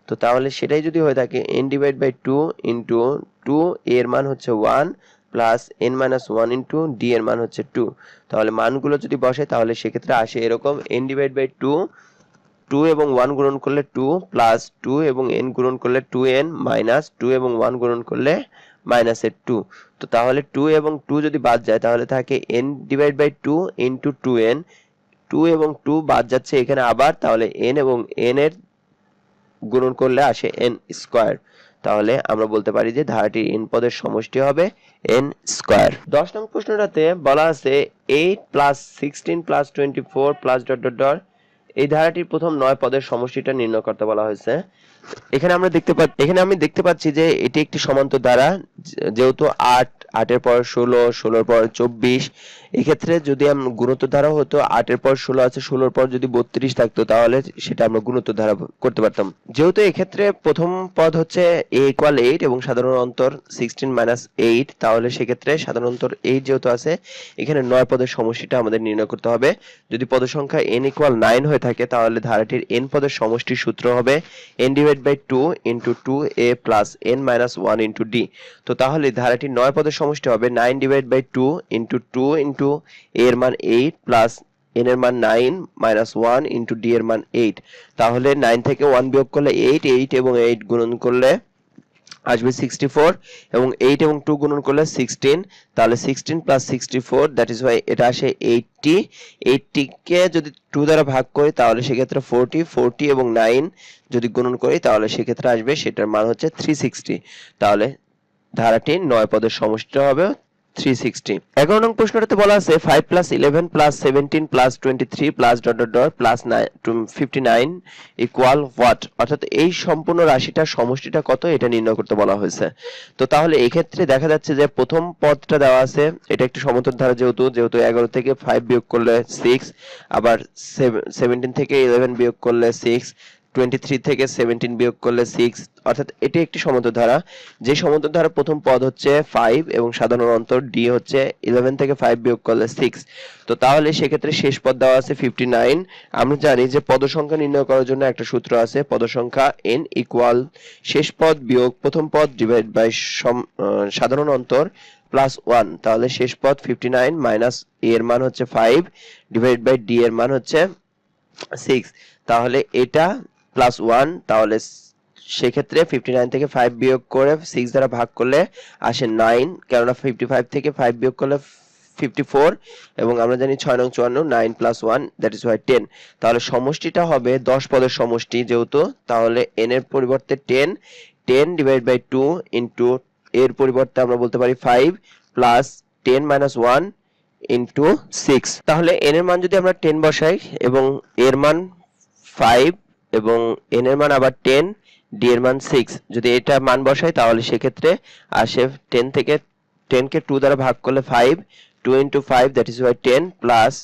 তো তাহলে সেটাই যদি হয়ে থাকে n ডিভাইড বাই 2 ইন্টু 2 এর মান হচ্ছে 1 plus n minus 1 into d এর মান হচ্ছে 2। তাহলে মানগুলো যদি বসে তাহলে সেক্ষেত্রে আসে এরকম n ডিভাইড বাই 2, 2 এবং 1 গুণন করলে 2 প্লাস 2 এবং n গুণন করলে 2n মাইনাস 2 এবং 1 গুণন করলে মাইনাস এর 2। তো তাহলে 2 এবং 2 যদি বাদ যায় তাহলে থাকে n divide by 2 into 2n, 2 এবং 2 বাদ যাচ্ছে এখানে আবার, তাহলে n এবং n এর গুণন করলে আসে n স্কয়ার। তাহলে আমরা বলতে পারি যে ধারাটির n পদের সমষ্টি হবে n স্কয়ার। 10 নং প্রশ্নটাতে বলা আছে 8 plus 16 plus 24 plus dot dot dot, এই ধারাটির প্রথম 9 পদের সমষ্টিটা নির্ণয় করতে বলা হয়েছে। এখানে আমি দেখতে পাচ্ছি যে এটি একটি সমান্তর ধারা, যেহেতু 8, 8 এর পর 16, 16 এর পর 24, এক্ষেত্রে যদি আমরা গুণোত্তর ধারা হতো 8 এর পর 16 আছে, 16 এর পর যদি 32 থাকতো তাহলে সেটা আমরা গুণোত্তর ধারা করতে পারতাম। যেহেতু এক্ষেত্রে প্রথম পদ হচ্ছে a ইকুয়াল 8 এবং সাধারণ অন্তর 16 মাইনাস 8, তাহলে সেক্ষেত্রে সাধারণ অন্তর 8 যেহেতু আছে এখানে 9 পদের সমষ্টিটা আমাদের নির্ণয় করতে হবে। যদি পদ সংখ্যা n ইকুয়াল 9 হয়ে থাকে তাহলে ধারাটির n পদের সমষ্টির সূত্র হবে n divide by 2 into 2a plus n minus 1 into d। তো তাহলে ধারাটির 9 পদের সমষ্টি হবে 9 divide by 2 into 2 into a এর মান 8 প্লাস n এর মান 9 মাইনাস 1 ইন্টু d এর মান 8। তাহলে 9 থেকে 1 বিয়োগ করলে 8, 8 এবং 8 গুণন করলে আসবে 64 এবং 8 এবং 2 গুণন করলে 16, তাহলে 16 প্লাস 64 দ্যাট ইজ ওয়াই এটা আসে 80। 80 কে যদি 2 দ্বারা ভাগ করি তাহলে সেক্ষেত্রে 40, 40 এবং 9 যদি গুণন করি তাহলে সেক্ষেত্রে আসবে সেটার মান হচ্ছে 360। তাহলে ধারাটির 9 পদের সমষ্টিটা হবে 360। 11 নং প্রশ্নটাতে বলা আছে 5 plus 11 plus 17 plus 23 plus dot dot dot plus 59 equal what, অর্থাৎ এই সম্পূর্ণ রাশিটার সমষ্টিটা কত এটা নির্ণয় করতে বলা হয়েছে। তো তাহলে এই ক্ষেত্রে দেখা যাচ্ছে যে প্রথম পদটা দেওয়া আছে, এটা একটি সমান্তর ধারা, যেহেতু 11 থেকে 5 বিয়োগ করলে 6, আবার 17 থেকে 11 বিয়োগ করলে 6, 23 থেকে 17 বিয়োগ করলে 6, অর্থাৎ এটি একটি সমান্তর ধারা। যে সমান্তর ধারার প্রথম পদ হচ্ছে 5 এবং সাধারণ অন্তর d হচ্ছে 11 থেকে 5 বিয়োগ করলে 6। তো তাহলে সেক্ষেত্রে শেষ পদ দেওয়া আছে 59। আমরা জানি যে পদ সংখ্যা নির্ণয় করার জন্য একটা সূত্র আছে, পদ সংখ্যা n ইকুয়াল শেষ পদ বিয়োগ প্রথম পদ ডিভাইড বাই সাধারণ অন্তর প্লাস 1। তাহলে শেষ পদ 59 মাইনাস a এর মান হচ্ছে 5 ডিভাইড বাই d এর মান হচ্ছে 6, তাহলে এটা প্লাস 1। তাহলে সেক্ষেত্রে 59 থেকে 5 বিয়োগ করে 6 দ্বারা ভাগ করলে আসে 9, কেননা 55 থেকে 5 বিয়োগ করলে 54 এবং আমরা জানি 6 নং 54, 9 প্লাস 1 দ্যাট ইজ ওয়াই 10। তাহলে সমষ্টিটা হবে 10 পদের সমষ্টি যেহেতু, তাহলে n এর পরিবর্তে 10, 10 ডিভাইড বাই 2 ইন্টু এর পরিবর্তে আমরা বলতে পারি 5 প্লাস 10 মাইনাস 1 ইন্টু 6। তাহলে n এর মান যদি আমরা 10 বসাই এবং এর মান 5 এবং n এর মান আবার 10, d এর মান 6, যদি এটা মান বসাই তাহলে সেক্ষেত্রে আসে 10 থেকে 10 কে 2 দ্বারা ভাগ করলে 5, 2 ইন্টু 5 দ্যাট ইজ 10 প্লাস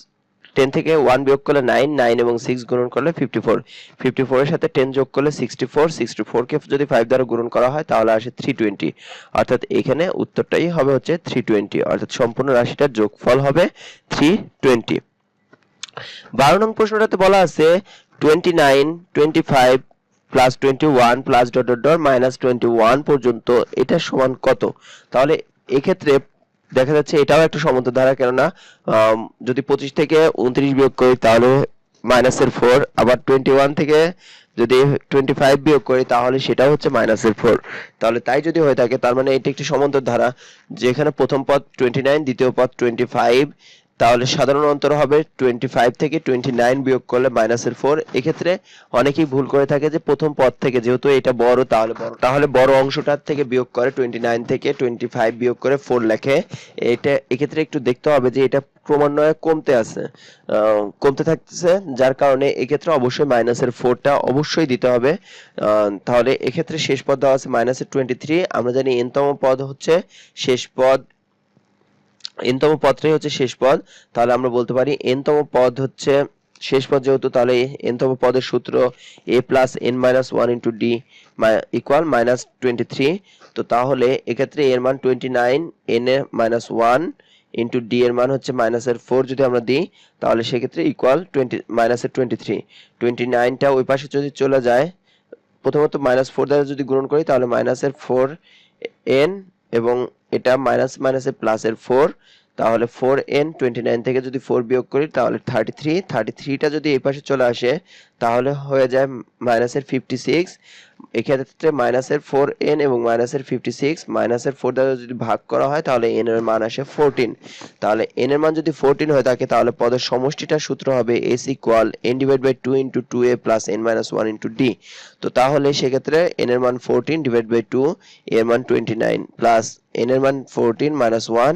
10 থেকে 1 বিয়োগ করলে 9, 9 এবং 6 গুণন করলে 54, 54 এর সাথে 10 যোগ করলে 64, 64 কে যদি 5 দ্বারা গুণন করা হয় তাহলে আসে 320, অর্থাৎ এখানে উত্তরটাই হবে হচ্ছে 320, অর্থাৎ সম্পূর্ণ রাশিটার যোগফল হবে 320। 12 নং প্রশ্নটাতে বলা আছে 29, 25 plus 21 plus dot dot dot minus 21 পর্যন্ত এটা সমান কত। তাহলে এক্ষেত্রে দেখা যাচ্ছে এটাও একটা সমান্তর ধারা, কেননা যদি 25 থেকে 29 বিয়োগ করি তাহলে মাইনাসের 4, আবার 21 থেকে যদি 25 বিয়োগ করি তাহলে সেটাও হচ্ছে মাইনাসের 4। তাহলে তাই যদি হয়ে থাকে তার মানে এটি একটি সমান্তর ধারা, যেখানে প্রথম পদ 29, দ্বিতীয় পদ 25, তাহলে সাধারণ অন্তর হবে 25 থেকে 29 বিয়োগ করলে মাইনাসের 4। এক্ষেত্রে অনেকেই ভুল করে থাকে যে প্রথম পদ থেকে যেহেতু এটা বড় তাহলে বড় অংশটার থেকে বিয়োগ করে 29 থেকে 25 বিয়োগ করে 4 লেখে। এটা এক্ষেত্রে একটু দেখতে হবে যে এটা ক্রমান্বয়ে কমতে থাকতেছে, যার কারণে এক্ষেত্রে অবশ্যই মাইনাসের 4টা অবশ্যই দিতে হবে। তাহলে এক্ষেত্রে শেষ পদ দেওয়া আছে মাইনাসের 23। আমরা জানি n-তম পদ হচ্ছে শেষ পদ, n-তম পদটাই হচ্ছে শেষ পদ। তাহলে আমরা বলতে পারি n-তম পদ হচ্ছে শেষ পদ যেহেতু, তাহলে n-তম পদের সূত্র a plus n minus 1 into D equal minus 23। তো তাহলে এক্ষেত্রে এর মান 29, n এর মাইনাস 1 ইন্টু ডি এর মান হচ্ছে মাইনাসের 4 যদি আমরা দিই তাহলে সেক্ষেত্রে ইকুয়াল মাইনাসের 23। 29টা ওই পাশে যদি চলে যায়, প্রথমত মাইনাস 4 দ্বারা যদি গুণন করি তাহলে মাইনাসের 4n এবং এটা মাইনাস মাইনাসের প্লাসের 4, তাহলে 4n 29 থেকে যদি 4 বিয়োগ করি তাহলে 33, 33টা যদি এই পাশে চলে আসে তাহলে হয়ে যায় মাইনাসের 56। এক্ষেত্রে মাইনাসের 4n এবং মাইনাসের 56 মাইনাসের 4 দ্বারা যদি ভাগ করা হয় তাহলে n এর মান আসে 14। তাহলে n এর মান যদি 14 হয়ে থাকে তাহলে পদের সমষ্টিটার সূত্র হবে s equal n divide by 2 into 2a plus n minus 1 into d। তো তাহলে সেক্ষেত্রে n এর মান 14 ডিভাইড বাই 2, এর মান 29 প্লাস n এর মান 14 মাইনাস 1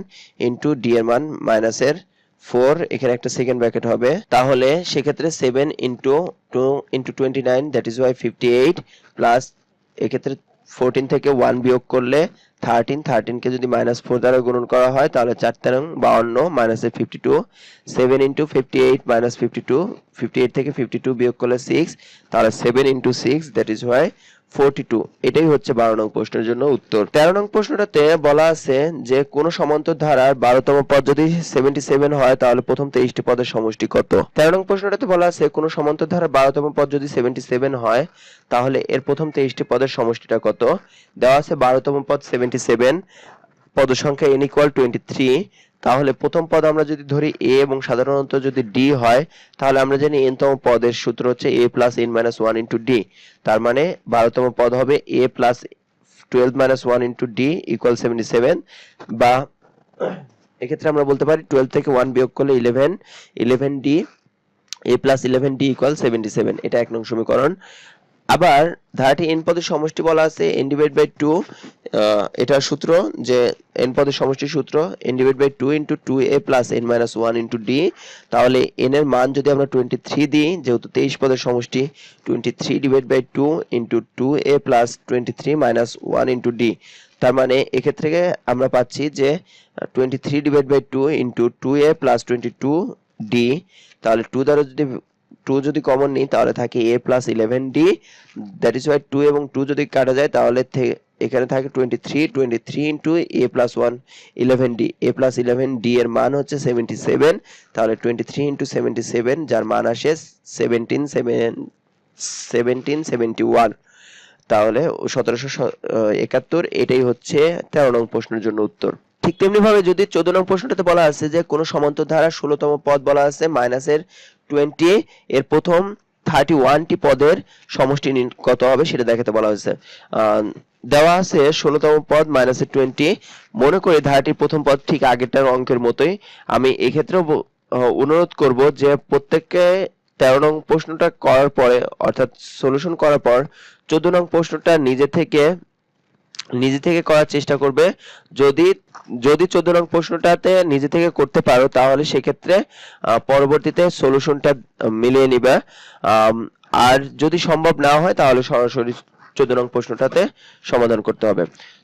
ইন্টু d এর মান মাইনাসের 4, এখানে একটা সেকেন্ড ব্র্যাকেট হবে। তাহলে সেক্ষেত্রে 7 into 2 into 29 that is Y 58 plus এক্ষেত্রে 14 থেকে 1 বিয়োগ করলে 13, 13 কে যদি মাইনাস 4 দ্বারা গুণন করা হয় তাহলে 4 তেরং 52 মাইনাসের 52, 7 ইন্টু 58 মাইনাস 52, 58 থেকে 52 বিয়োগ করলে 6, তাহলে 7 ইন্টু 6 দ্যাট ইজ ওয়াই 42। এটাই হচ্ছে 12 নং প্রশ্নের জন্য উত্তর। 13 নং প্রশ্নটাতে বলা আছে যে কোন সমান্তর ধারার 12তম পদ যদি 77 হয় তাহলে প্রথম 23টি পদের সমষ্টি কত। 13 নং প্রশ্নটাতে বলা আছে কোন সমান্তর ধারার 12তম পদ যদি 77 হয় তাহলে এর প্রথম 23টি পদের সমষ্টিটা কত। দেওয়া আছে 12তম পদ 77, পদ সংখ্যা n ইকুয়াল 23। তাহলে প্রথম পদ আমরা যদি ধরি a এবং সাধারণত যদি d হয় তাহলে আমরা জানি n-তম পদের সূত্র হচ্ছে a plus n minus 1 into d। তার মানে 12তম পদ হবে a plus 12 minus 1 into d equal 77, বা এক্ষেত্রে আমরা বলতে পারি 12 থেকে 1 বিয়োগ করলে 11, 11d a plus 11d equal 77। এটা 1 নং সমীকরণ। আবার ধারাটি n পদের সমষ্টি বলা আছে n ডিভাইড বাই 2, এটার সূত্র যে n পদের সমষ্টির সূত্র n divide by 2 into 2a plus n minus 1 into d। তাহলে n এর মান যদি আমরা 23 দিই, যেহেতু 23 পদের সমষ্টি, 23 divide by 2 into 2a plus 23 minus 1 into d। তার মানে এক্ষেত্রে আমরা পাচ্ছি যে 23 divide by 2 into 2a plus 22d। তাহলে 2 যদি কমন নিই তাহলে থাকে a plus 11d, that is Y 2 এবং 2 যদি কাটা যায় তাহলে এখানে থাকে 23 into a plus 1 11d, a plus 11d এর মান হচ্ছে 77। তাহলে 23 ইন্টু 77 যার মান আসে 1771, তাহলে 1771। এটাই হচ্ছে 13 নং প্রশ্নের জন্য উত্তর। ঠিক তেমনি ভাবে যদি 14 নং প্রশ্নটাতে বলা আছে যে কোন সমান্তর ধারার 16তম পদ বলা আছে মাইনাসের 20, এর প্রথম 31টি পদের সমষ্টি কত হবে সেটা দেখাতে বলা হয়েছে। দেওয়া আছে 16তম পদ মাইনাসের 20। মনে করি ধারাটির প্রথম পদ ঠিক আগেরটার অঙ্কের মতোই। আমি এক্ষেত্রেও অনুরোধ করব যে প্রত্যেককে 13 নং প্রশ্নটা করার পরে অর্থাৎ সলিউশন করার পর 14 নং প্রশ্নটা নিজে থেকে নিজে থেকে করার চেষ্টা করবে। যদি যদি 14 নং প্রশ্নটাতে নিজে থেকে করতে পারো তাহলে সেক্ষেত্রে পরবর্তীতে সলিউশনটা মিলিয়ে নিবে। আর যদি সম্ভব না হয় তাহলে সরাসরি 14 নং প্রশ্নটাতে সমাধান করতে হবে।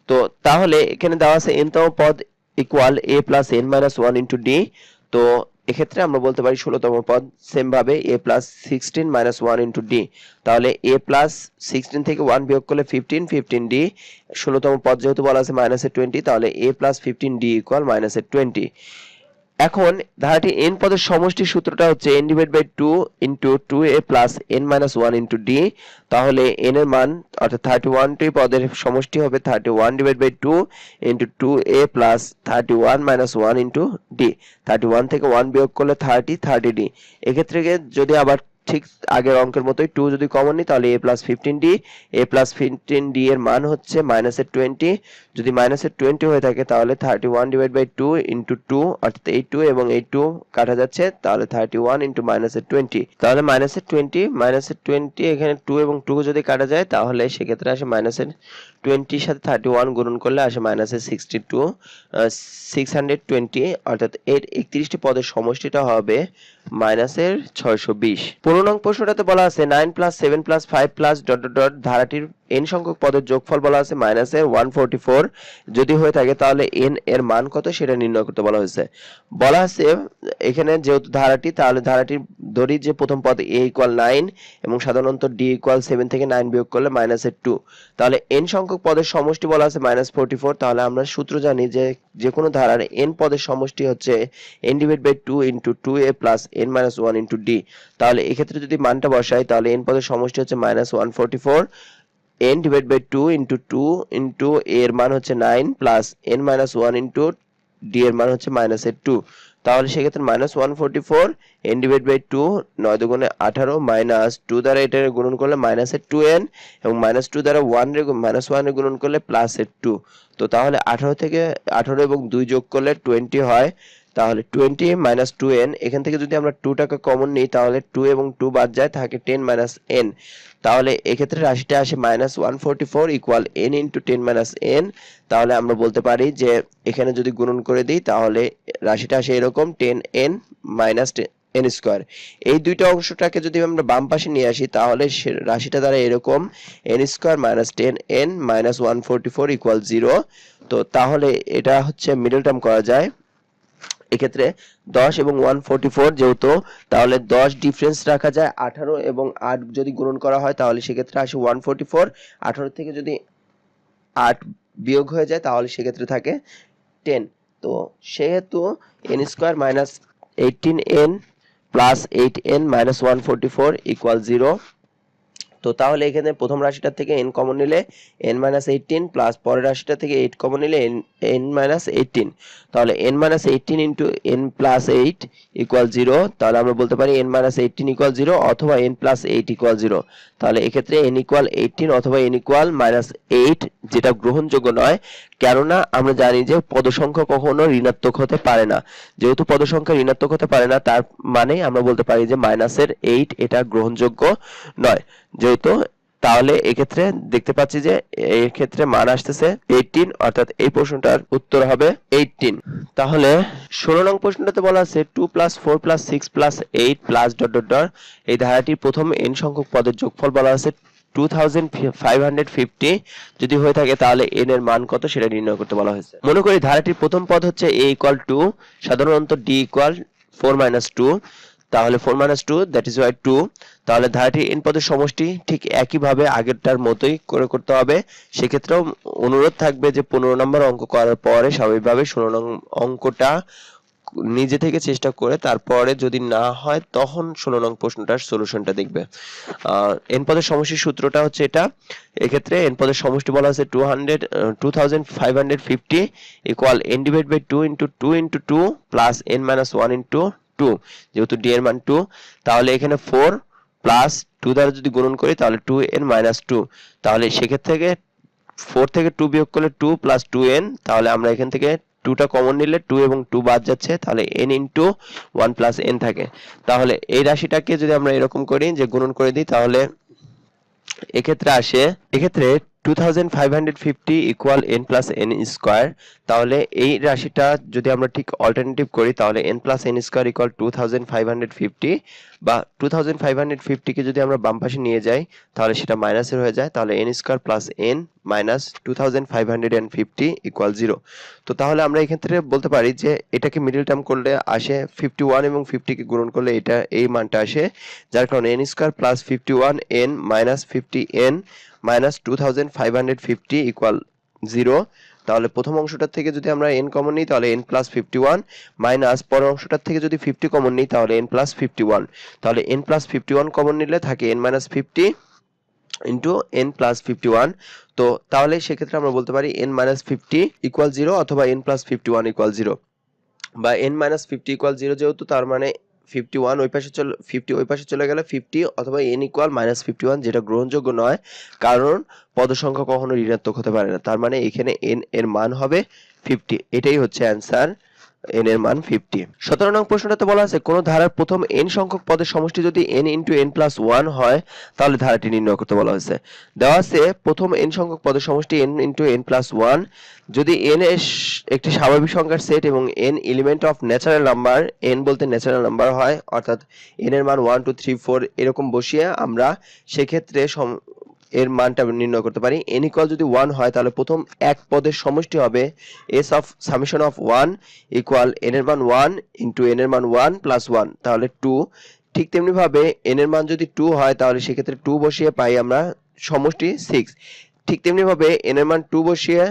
তো তাহলে এখানে দেওয়া আছে n তম পদ equal a plus n minus 1 into D. তো এক্ষেত্রে আমরা বলতে পারি 16তম পদ সেম ভাবে a plus 16 minus 1 into D. তাহলে a প্লাস 16 থেকে 1 বিয়োগ করলে 15, 15d। 16তম পদ যেহেতু বলা আছে মাইনাসের 20, তাহলে a প্লাস 15d ইকুয়াল মাইনাসের 20। এখন ধারাটি n পদের সমষ্টির সূত্রটা হচ্ছে n divide by 2 into 2a plus n minus 1 into d। তাহলে n এর মান অর্থাৎ 31টি পদের সমষ্টি হবে 31 divide by 2 into 2a plus 31 minus 1 into d। 31 থেকে 1 বিয়োগ করলে 30, 30d। এক্ষেত্রে যদি আবার ঠিক আগের অঙ্কের মতোই 2 যদি কমন নিই তাহলে a plus 15d। a plus 15d এর মান হচ্ছে মাইনাসের 20। যদি মাইনাসের 20 হয়ে থাকে তাহলে 31 ডিভাইড বাই 2 ইন্টু 2 অর্থাৎ এই 2 এবং এই 2 কাটা যাচ্ছে, তাহলে 31 ইন্টু মাইনাসের 20। তাহলে মাইনাসের 20 এখানে 2 এবং 2 যদি কাটা যায় তাহলে সেক্ষেত্রে আসে মাইনাসের 20 এর সাথে 31 গুণন করলে আসে মাইনাসের 62, 620 অর্থাৎ এর 31টি পদের সমষ্টিটা হবে মাইনাসের 620। 15 নং প্রশ্নটাতে বলা আছে 9 plus 7 plus 5 plus dot dot dot ধারাটির n সংখ্যক পদের যোগফল বলা আছে মাইনাসের 144। যদি হয়ে থাকে তাহলে n এর মান কত সেটা নির্ণয় করতে বলা হয়েছে। বলা আছে এখানে যেহেতু ধারাটি, তাহলে ধারাটির ধরি যে প্রথম পদ a ইকুয়াল 9 এবং সাধারণত d ইকুয়াল 7 থেকে 9 বিয়োগ করলে মাইনাসের 2। তাহলে n সংখ্যক পদের সমষ্টি বলা আছে মাইনাস 44। তাহলে আমরা সূত্র জানি যে যে কোনো ধারার n পদের সমষ্টি হচ্ছে n divide by 2 into 2a plus n minus 1 into d। তাহলে এক্ষেত্রে যদি মানটা বসাই তাহলে n পদের সমষ্টি হচ্ছে minus 144। n divide by 2 into 2 into a এর মান হচ্ছে 9 plus n minus 1 into d এর মান হচ্ছে মাইনাসের 2। তাহলে সেক্ষেত্রে মাইনাস 144 n ডিভাইড বাই 2 9 দুগুণে 18 মাইনাস 2 দ্বারা এটা গুণন করলে মাইনাসের 2n এবং মাইনাস 2 দ্বারা 1 রে মাইনাস 1 এর গুণন করলে প্লাসের 2। তো তাহলে 18 থেকে 18 এবং 2 যোগ করলে 20 হয়। তাহলে 20 মাইনাস 2n, এখান থেকে যদি আমরা 2 টাকা কমন নিই তাহলে 2 এবং 2 বাদ যায়, থাকে 10 মাইনাস n। তাহলে এক্ষেত্রে রাশিটা আসে minus 144 equal n into 10 minus n। তাহলে আমরা বলতে পারি যে এখানে যদি গুণন করে দিই তাহলে রাশিটা আসে এরকম 10n মাইনাস n স্কোয়ার। এই দুইটা অংশটাকে যদি আমরা বাম পাশে নিয়ে আসি তাহলে রাশিটা দ্বারা এরকম n square minus 10n minus 144 equal 0। তো তাহলে এটা হচ্ছে মিডল টার্ম করা যায়। এক্ষেত্রে 10 এবং 144 যেহেতু, তাহলে 10 ডিফারেন্স রাখা যায়, 18 এবং 8 যদি গুণন করা হয় তাহলে সেক্ষেত্রে আসে 144। 18 থেকে যদি 8 বিয়োগ হয়ে যায় তাহলে সেক্ষেত্রে থাকে 10। তো সেহেতু n square minus 18n plus 8n minus 144 equal 0। তো তাহলে এখানে প্রথম রাশিটা থেকে n কমন নিলে n মাইনাস 18 প্লাস পরের রাশিটা থেকে 8 কমন নিলে n মাইনাস 18। তাহলে n minus 18 into n plus 8 equal 0। তাহলে আমরা বলতে পারি n মাইনাস 18 ইকুয়াল 0 অথবা n প্লাস 8 ইকুয়াল 0। তাহলে এক্ষেত্রে n ইকুয়াল 18 অথবা n ইকুয়াল মাইনাস 8 যেটা গ্রহণযোগ্য নয়, কেননা আমরা জানি যে পদসংখ্যা কখনো ঋণাত্মক হতে পারে না। যেহেতু পদসংখ্যা ঋণাত্মক হতে পারে না তার মানে আমরা বলতে পারি যে মাইনাসের 8 এটা গ্রহণযোগ্য নয়। যেহেতু তাহলে এক্ষেত্রে দেখতে পাচ্ছি যে এর ক্ষেত্রে মান আসতেছে 18, অর্থাৎ এই প্রশ্নটার উত্তর হবে 18। তাহলে 16 নং প্রশ্নটাতে বলা আছে 2 plus 4 plus 6 plus 8 plus dot dot dot এই ধারাটির প্রথম n সংখ্যক পদের যোগফল বলা আছে 2550। যদি হয়ে থাকে তাহলে n এর মান কত সেটা নির্ণয় করতে বলা হয়েছে। মনে করি ধারাটির প্রথম পদ হচ্ছে a ইকুয়াল 2, সাধারণত d ইকুয়াল 4 মাইনাস 2। তাহলে 4 মাইনাস 2 দ্যাট ইজ ওয়াই 2। তাহলে ধারাটির n পদের সমষ্টি ঠিক একইভাবে আগেরটার মতোই করে করতে হবে। সেক্ষেত্রেও অনুরোধ থাকবে যে 15 নম্বর অঙ্ক করার পরে স্বাভাবিকভাবে 16 নং অঙ্কটা নিজে থেকে চেষ্টা করে তারপরে যদি না হয় তখন 16 নং প্রশ্নটার সলিউশনটা দেখবে। n পদের সমষ্টির সূত্রটা হচ্ছে এটা। এক্ষেত্রে n পদের সমষ্টি বলা আছে 2550 equal n divide by 2 into 2 into 2 plus n minus 1 into 2। যেহেতু d এর মান 2, তাহলে এখানে 4 প্লাস 2 দ্বারা যদি গুণন করি তাহলে 2n মাইনাস 2। তাহলে সেক্ষেত্রে থেকে 4 থেকে 2 বিয়োগ করলে 2 প্লাস 2n। তাহলে আমরা এখান থেকে 2টা কমন নিলে 2 এবং 2 বাদ যাচ্ছে, তাহলে n ইন্টু 1 প্লাস n থাকে। তাহলে এই রাশিটাকে যদি আমরা এরকম করি যে গুণন করে দিই তাহলে এক্ষেত্রে আসে, এক্ষেত্রে 2550 equal n plus n square. তাহলে এই রাশিটা যদি আমরা ঠিক অল্টারনেটিভ করি তাহলে n plus n square equal 2550, বা 2550 কে যদি আমরা বাম পাশে নিয়ে যাই তাহলে সেটা মাইনাসের হয়ে যায়, তাহলে n square plus n minus 2550 equal 0। তো তাহলে আমরা এখান থেকে বলতে পারি যে এটাকে মিডল টার্ম করলে আসে 51 এবং 50 কে গুণন করলে এটা এই মানটা আসে, যার কারণে n square plus 51n minus 50n minus 2550 equal 0। তাহলে প্রথম অংশটার থেকে যদি আমরা n কমন নিই তাহলে n প্লাস 51 মাইনাস পরের অংশটার থেকে যদি 50 কমন নিই তাহলে n প্লাস 51, তাহলে n প্লাস 51 কমন নিলে থাকে n minus 50 into n plus 51। তো তাহলে সেক্ষেত্রে আমরা বলতে পারি n মাইনাস 50 ইকুয়াল 0 অথবা n প্লাস 51 ইকুয়াল 0, বা n মাইনাস 50 ইকুয়াল 0 যেহেতু তার মানে 51 ওই পাশে 50 ওই পাশে চলে গেলে 50 অথবা n ইকুয়াল মাইনাস 51, যেটা গ্রহণযোগ্য নয় কারণ পদ সংখ্যা কখনো ঋণাত্মক হতে পারে না। তার মানে এখানে n এর মান হবে 50, এটাই হচ্ছে অ্যান্সার, n এর মান 50। 17 নং প্রশ্নটাতে বলা আছে কোন ধারার প্রথম n সংখ্যক পদের সমষ্টি যদি n ইনটু n প্লাস 1 হয় তাহলে ধারাটি নির্ণয় করতে বলা হয়েছে। দেওয়া আছে প্রথম n সংখ্যক পদের সমষ্টি n ইনটু n প্লাস 1 যদি n একটি স্বাভাবিক সংখ্যার সেট এবং n element of natural number, n বলতে ন্যাচারাল নাম্বার হয় অর্থাৎ n এর মান 1 2 3 4 এরকম বসিয়ে আমরা সেক্ষেত্রে এর মানটা নির্ণয় করতে পারি। n ইকুয়াল যদি 1 হয় তাহলে প্রথম এক পদের সমষ্টি হবে s of summation of 1 equal n এর মান 1 ইনটু n এর মান 1 প্লাস 1 তাহলে 2। ঠিক তেমনি ভাবে n এর মান যদি 2 হয় তাহলে সেক্ষেত্রে 2 বসিয়ে পাই আমরা সমষ্টি 6। ঠিক তেমনি ভাবে n এর মান 2 বসিয়ে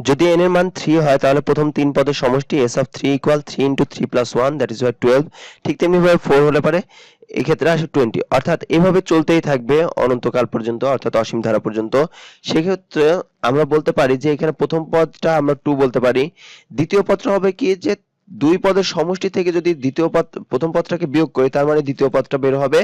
যদি n এর মান 3 হয় তাহলে প্রথম তিন পদের সমষ্টি s of 3 equal 3 into 3 plus 1 that is 12। ঠিক তেমনি ভাবে 4 হলে পারে এক্ষেত্রে আসে 20, অর্থাৎ এভাবে চলতেই থাকবে অনন্তকাল পর্যন্ত অর্থাৎ অসীম ধারা পর্যন্ত। সেক্ষেত্রে আমরা বলতে পারি যে এখানে প্রথম পদটা আমরা 2 বলতে পারি, দ্বিতীয় পদটা হবে কি যে দুই পদের সমষ্টি থেকে যদি দ্বিতীয় পদ প্রথম পদটাকে বিয়োগ করি তার মানে দ্বিতীয় পদটা বের হবে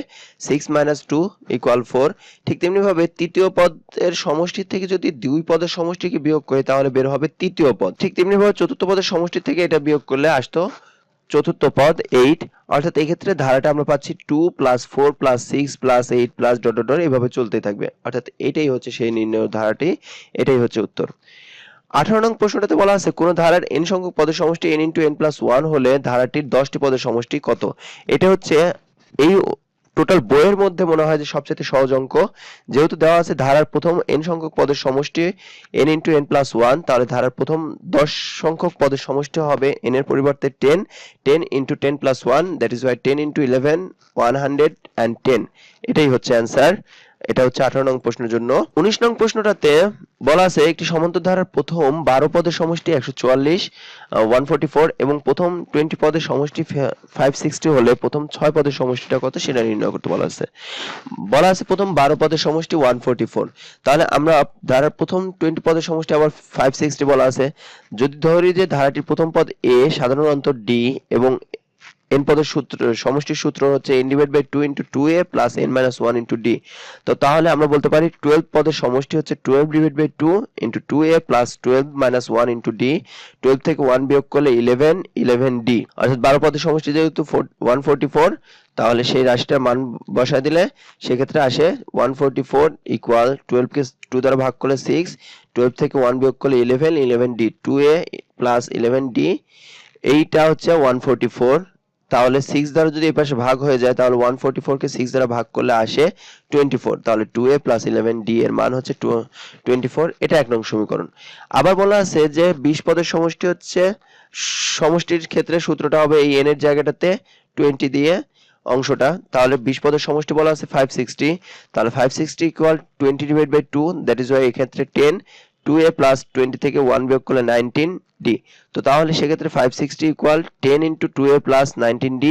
6 মাইনাস 2 ইকুয়াল 4। ঠিক তেমনি ভাবে তৃতীয় পদের সমষ্টি থেকে যদি দুই পদের সমষ্টিকে বিয়োগ করি তাহলে বের হবে তৃতীয় পদ। ঠিক তেমনি ভাবে চতুর্থ পদের সমষ্টি থেকে এটা বিয়োগ করলে আসতো চতুর্থ পদ 8, অর্থাৎ এই ক্ষেত্রে ধারাটা আমরা পাচ্ছি 2 plus 4 plus 6 plus 8 plus dot dot এভাবে চলতেই থাকবে, অর্থাৎ এটাই হচ্ছে সেই নির্ণয় ধারাটি, এটাই হচ্ছে উত্তর। 18 নং প্রশ্নটাতে বলা আছে কোন ধারার n সংখ্যক পদের সমষ্টি n ইনটু n প্লাস 1 হলে ধারাটির 10টি পদের সমষ্টি কত। এটা হচ্ছে এই টোটাল বইয়ের মধ্যে মনে হয় যে সবচেয়ে সহজ অঙ্ক, যেহেতু দেওয়া আছে ধারার প্রথম n সংখ্যক পদের সমষ্টি n ইনটু n প্লাস 1, তাহলে ধারার প্রথম 10 সংখ্যক পদের সমষ্টি হবে n এর পরিবর্তে 10, 10 into 10 plus 1 that is Y 10 into 11 110। এটাই হচ্ছে অ্যান্সার, এটা হচ্ছে 18 নং প্রশ্নের জন্য। 19 নং প্রশ্নটাতে বলা আছে একটি সমান্তর ধারার প্রথম 12 পদের সমষ্টি 144 144 এবং প্রথম 20 পদের সমষ্টি 560 হলে প্রথম 6 পদের সমষ্টিটা কত সেটা নির্ণয় করতে বলা আছে। বলা আছে প্রথম 12 পদের সমষ্টি 144, তাহলে আমরা ধারার প্রথম 20 পদের সমষ্টি আবার 560 বলা আছে। যদি ধরি যে ধারাটির প্রথম পদ a সাধারণ অন্তর d এবং n পদের সূত্র সমষ্টির সূত্র হচ্ছে n divide by 2 into 2a plus n minus 1 into d। তো তাহলে আমরা বলতে পারি 12 পদের সমষ্টি হচ্ছে 12 divide by 2 into 2a plus 12 minus 1 into d। 12 থেকে 1 বিয়োগ করলে 11 11d, অর্থাৎ 12 পদের সমষ্টি যেহেতু 144 তাহলে সেই রাশিটার মান বসায় দিলে সেক্ষেত্রে আসে 144 ইকুয়াল 12 কে 2 দ্বারা ভাগ করলে 6, 12 থেকে 1 বিয়োগ করলে 11 11d, 2a প্লাস 11d এইটা হচ্ছে 144। তাহলে 6 দ্বারা যদি এই পাশে ভাগ হয়ে যায় তাহলে 144 কে 6 দ্বারা ভাগ করলে আসে 24, তাহলে 2a প্লাস 11d এর মান হচ্ছে 24। এটা এক নং সমীকরণ। আবার বলা আছে যে 20 পদের সমষ্টি হচ্ছে সমষ্টির ক্ষেত্রে সূত্রটা হবে এই n এর জায়গাটাতে 20 দিয়ে অংশটা, তাহলে 20 পদের সমষ্টি বলা আছে 560, তাহলে 560 equal 20 divide by 2 that is why এক্ষেত্রে 10, 2a প্লাস 20 থেকে 1 বিয়োগ করলে 19d। তো তাহলে সেক্ষেত্রে 560 equal 10 into 2a plus 19d,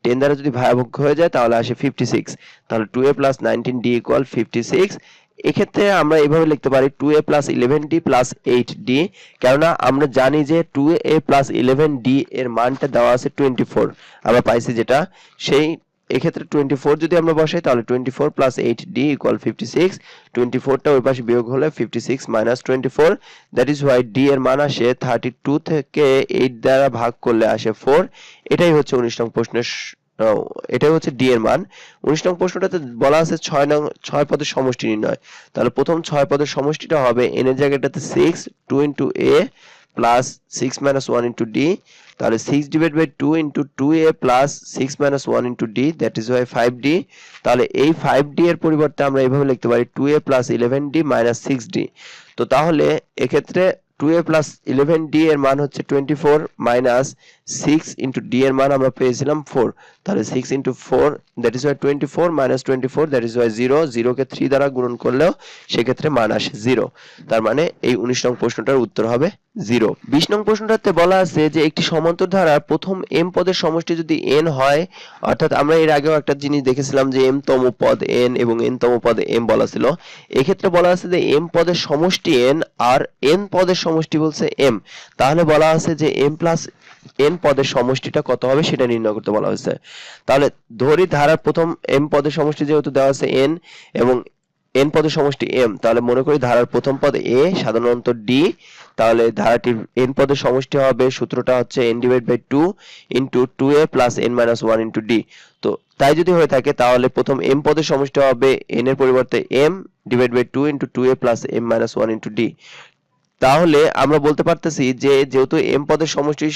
10 দ্বারা যদি ভাগাভাগ হয়ে যায় তাহলে আসে 56, তাহলে 2a প্লাস 19d ইকুয়াল 56। এক্ষেত্রে আমরা এইভাবে লিখতে পারি 2a plus 11d plus 8d, কেননা আমরা জানি যে 2a প্লাস 11d এর মানটা দেওয়া আছে 24 আমরা পাইছি যেটা, সেই এক্ষেত্রে 24 যদি আমরা বসাই তাহলে 24 প্লাস 8d ইকুয়াল 56, 24টা ওই পাশে বিয়োগ হলে 56 minus 24 that is why d এর মান আসে 32 থেকে 8 দ্বারা ভাগ করলে আসে 4। এটাই হচ্ছে 19 নং প্রশ্নের এটাই হচ্ছে ডি এর মান। 19 নং প্রশ্নটাতে বলা আছে 6 পদের সমষ্টি নির্ণয়। তাহলে প্রথম 6 পদের সমষ্টিটা হবে n এর জায়গাটাতে 6 2 into a plus 6 minus 1 into d। তাহলে 6 divided by 2 into 2a plus 6 minus 1 into d, that is why 5d। তাহলে এই 5d এর পরিবর্তে আমরা এইভাবে লিখতে পারি 2a plus 11d minus 6d। তো তাহলে এক্ষেত্রে 2a plus 11d এর মান হচ্ছে 24 minus 6 into d এর মান আমরা পেয়েছিলাম 4। তাহলে 6 into 4, that is why 24 minus 24, that is why 0। 0 কে 3 দ্বারা গুণন করলেও সেক্ষেত্রে মান আসে 0। তার মানে এই 19 নং প্রশ্নটার উত্তর হবে 0। 20 নং প্রশ্নটাতে বলা আছে যে একটি সমান্তর ধারার প্রথম m পদের সমষ্টি যদি n হয়, অর্থাৎ আমরা এর আগেও একটা জিনিস দেখেছিলাম যে m তম পদ n এবং n তম পদ m বলা ছিল। এক্ষেত্রে বলা আছে যে m পদের সমষ্টি n আর n পদের সমষ্টি বলছে m। তাহলে বলা আছে যে m প্লাস n পদের সমষ্টিটা কত হবে সেটা নির্ণয় করতে বলা হয়েছে। তাহলে ধরি ধারার প্রথম m পদের সমষ্টি যেহেতু দেওয়া আছে n এবং n পদের সমষ্টি m, তাহলে মনে করি ধারার প্রথম পদ a, সাধারণত d। তাহলে ধারাটির n পদের সমষ্টি হবে, সূত্রটা হচ্ছে n divided by 2 into 2a plus n minus 1 into d। তো তাই যদি হয়ে থাকে তাহলে প্রথম m পদের সমষ্টি হবে n এর পরিবর্তে m divided by 2 into 2a plus m minus 1 into d। তাহলে আমরা বলতে পারতেছি যে যেহেতু m পদের সমষ্টি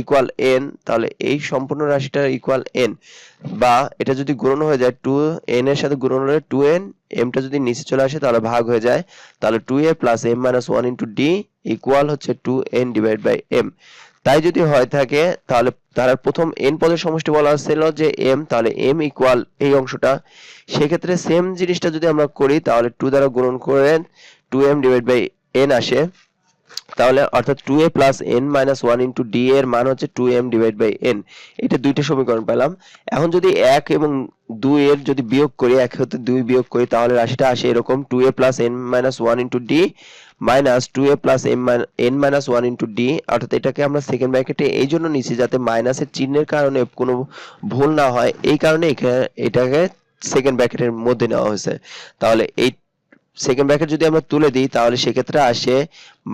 ইকুয়াল n, তাহলে এই সম্পূর্ণ রাশিটা ইকুয়াল n, বা এটা যদি গুণন হয়ে যায় 2n এর সাথে গুণন হলে 2n, m টা যদি নিচে চলে আসে তাহলে ভাগ হয়ে যায়, তাহলে 2a plus m minus 1 into d equal হচ্ছে 2n divided by m। তাই যদি হয় থাকে তাহলে ধারার প্রথম n পদের সমষ্টি বলা হচ্ছিল যে m, তাহলে m ইকুয়াল এই অংশটা। সেক্ষেত্রে সেম জিনিসটা যদি আমরা করি তাহলে 2 দ্বারা গুণন করে 2m divided by n আসে। তাহলে অর্থাৎ 2a plus n minus 1 into d এর মান হচ্ছে 2m divided by n। এটা দুইটা সমীকরণ পেলাম। এখন যদি 1 এবং 2 এর যদি বিয়োগ করি, 1 হতে 2 বিয়োগ করি, তাহলে রাশিটা আসে এরকম 2a plus n minus 1 into d minus 2a plus n minus 1 into d। অর্থাৎ এটাকে আমরা সেকেন্ড ব্র্যাকেটে এই জন্য নিছি যাতে মাইনাসের চিহ্নের কারণে কোনো ভুল না হয়, এই কারণে এটাকে সেকেন্ড ব্র্যাকেটের মধ্যে নেওয়া হয়েছে। তাহলে এই সেকেন্ড ব্র্যাকেট যদি আমরা তুলে দিই তাহলে সেক্ষেত্রে আসে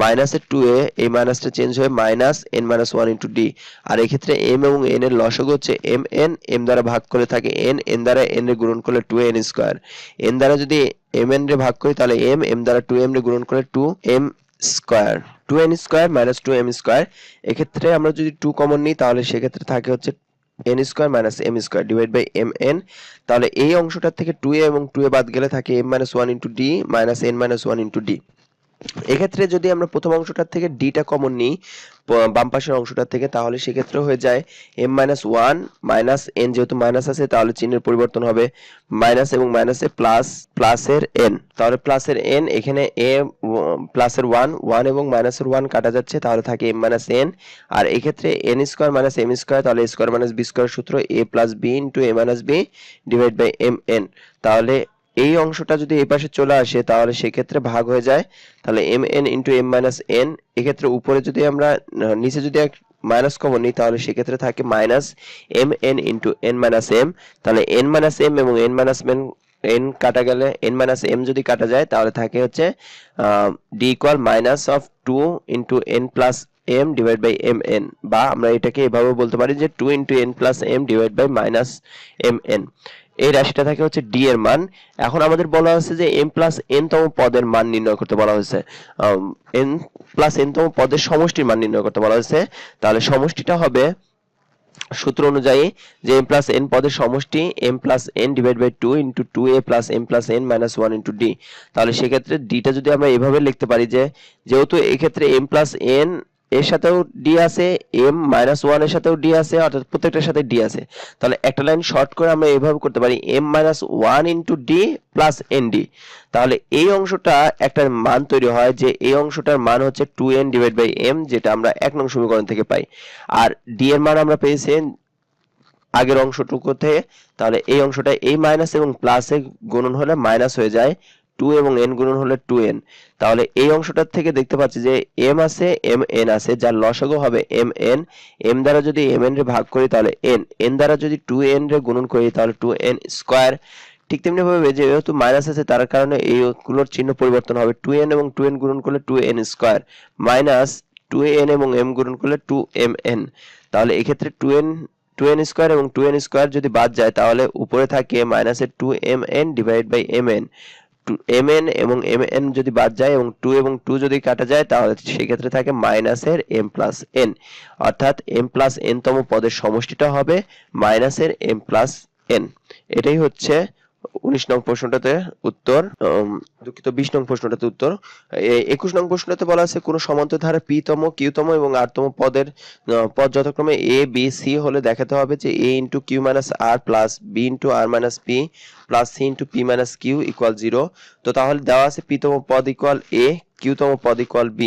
মাইনাসের 2a, এই মাইনাসটা চেঞ্জ হয়ে minus n minus 1 into d। আর এই ক্ষেত্রে m এবং n এর লসাগু হচ্ছে mn, m দ্বারা ভাগ করে থাকে n, n দ্বারা n এর গুণন করলে 2n স্কয়ার। n দ্বারা যদি mn রে ভাগ করি তাহলে m দ্বারা 2m রে গুণন করলে 2m square, 2n square minus 2m square. এক্ষেত্রে আমরা যদি 2 কমন নিই তাহলে সেক্ষেত্রে থাকে হচ্ছে n square minus m square divide by mn। তাহলে এই অংশটার থেকে 2a এবং 2a বাদ গেলে থাকে m minus 1 into d minus n minus 1 into d। এক্ষেত্রে যদি আমরা প্রথম অংশটার থেকে d টা কমন নিই বাম পাশের অংশটার থেকে, তাহলে সেক্ষেত্রে হয়ে যায় m minus 1 minus n, যেহেতু মাইনাস আছে তাহলে চিহ্নের পরিবর্তন হবে মাইনাস এবং মাইনাসে প্লাস, প্লাসের n। তাহলে প্লাসের n, এখানে a প্লাসের 1 এবং মাইনাসের 1 কাটা যাচ্ছে, তাহলে থাকে m minus n। আর এই ক্ষেত্রে n square minus m square, তাহলে a square minus b square সূত্র a plus b into a minus b divide by mn। তাহলে এই অংশটা যদি এই পাশে চলে আসে তাহলে সেক্ষেত্রে ভাগ হয়ে যায়, তাহলে mn into m minus n। এক্ষেত্রে উপরে যদি আমরা নিচে যদি এক মাইনাস কমন নিই তাহলে সেক্ষেত্রে থাকে minus mn into n minus m। তাহলে n minus m এবং n minus n কাটা গেলে n minus m যদি কাটা যায় তাহলে থাকে হচ্ছে d equal minus of 2 into n plus m divided by mn, বা আমরা এটাকে এভাবে বলতে পারি যে 2 into n plus m divided by minus mn। এই রাশিটা থাকে হচ্ছে d এর মান। এখন আমাদের বলা আছে যে m plus n তম পদের মান নির্ণয় করতে বলা হয়েছে, n plus n তম পদের সমষ্টির মান নির্ণয় করতে বলা হয়েছে। তাহলে সমষ্টিটা হবে সূত্র অনুযায়ী যে m plus n পদের সমষ্টি m plus n divided by 2 into 2a plus m plus n minus 1 into d। তাহলে সেক্ষেত্রে d টা যদি আমরা এভাবে লিখতে পারি যে যেহেতু এই ক্ষেত্রে m plus n এর সাথেও d আছে, m minus 1 এর সাথেও d আছে, অর্থাৎ প্রত্যেকটার সাথে d আছে। তাহলে একটা লাইন শর্ট করে আমরা এইভাবে করতে পারি m minus 1 into d plus nd। তাহলে এই অংশটা একটা মান তৈরি হয় যে এই অংশটার মান হচ্ছে 2n divided by m, যেটা আমরা 1 নং সমীকরণ থেকে পাই। আর d এর মান আমরা পেয়েছি আগের অংশটুকুতে। তাহলে এই অংশটা এই মাইনাস এবং প্লাসে গুণন হলে মাইনাস হয়ে যায়, 2 এবং n গুণন হলে 2n। তাহলে এই অংশটার থেকে দেখতে পাচ্ছি যে m আছে mn আছে, যার লসাগু হবে mn। m দ্বারা যদি mn রে ভাগ করি তাহলে n দ্বারা যদি 2n রে গুণন করি তাহলে 2n স্কয়ার। ঠিক তেমনি ভাবে যেহেতু মাইনাস আছে তার কারণে এইগুলোর চিহ্ন পরিবর্তন হবে, 2n এবং 2n গুণন করলে 2n স্কয়ার মাইনাস 2n এবং m গুণন করলে 2mn। তাহলে এই ক্ষেত্রে 2n 2n স্কয়ার এবং 2n স্কয়ার যদি বাদ যায় তাহলে উপরে থাকে মাইনাসের 2mn divide by mn। mn এবং mn যদি বাদ যায় এবং 2 এবং 2 যদি কাটা যায় তাহলে সেক্ষেত্রে থাকে মাইনাসের m প্লাস n, অর্থাৎ m প্লাস n তম পদের সমষ্টিটা হবে মাইনাসের m প্লাস n। এটাই হচ্ছে 19 নং প্রশ্নটাতে উত্তর। দুঃখিত, 20 নং প্রশ্নটাতে উত্তর। 21 নং প্রশ্নটাতে বলা আছে কোন সমান্তর ধারা p তম, q তম এবং r তম পদের পদ যথাক্রমে a b c হলে দেখাতে হবে যে a into q minus r plus b into r minus p plus c into p minus q equal 0। তো তাহলে দেওয়া আছে p তম পদ ইকুয়াল a, q তম পদ ইকুয়াল b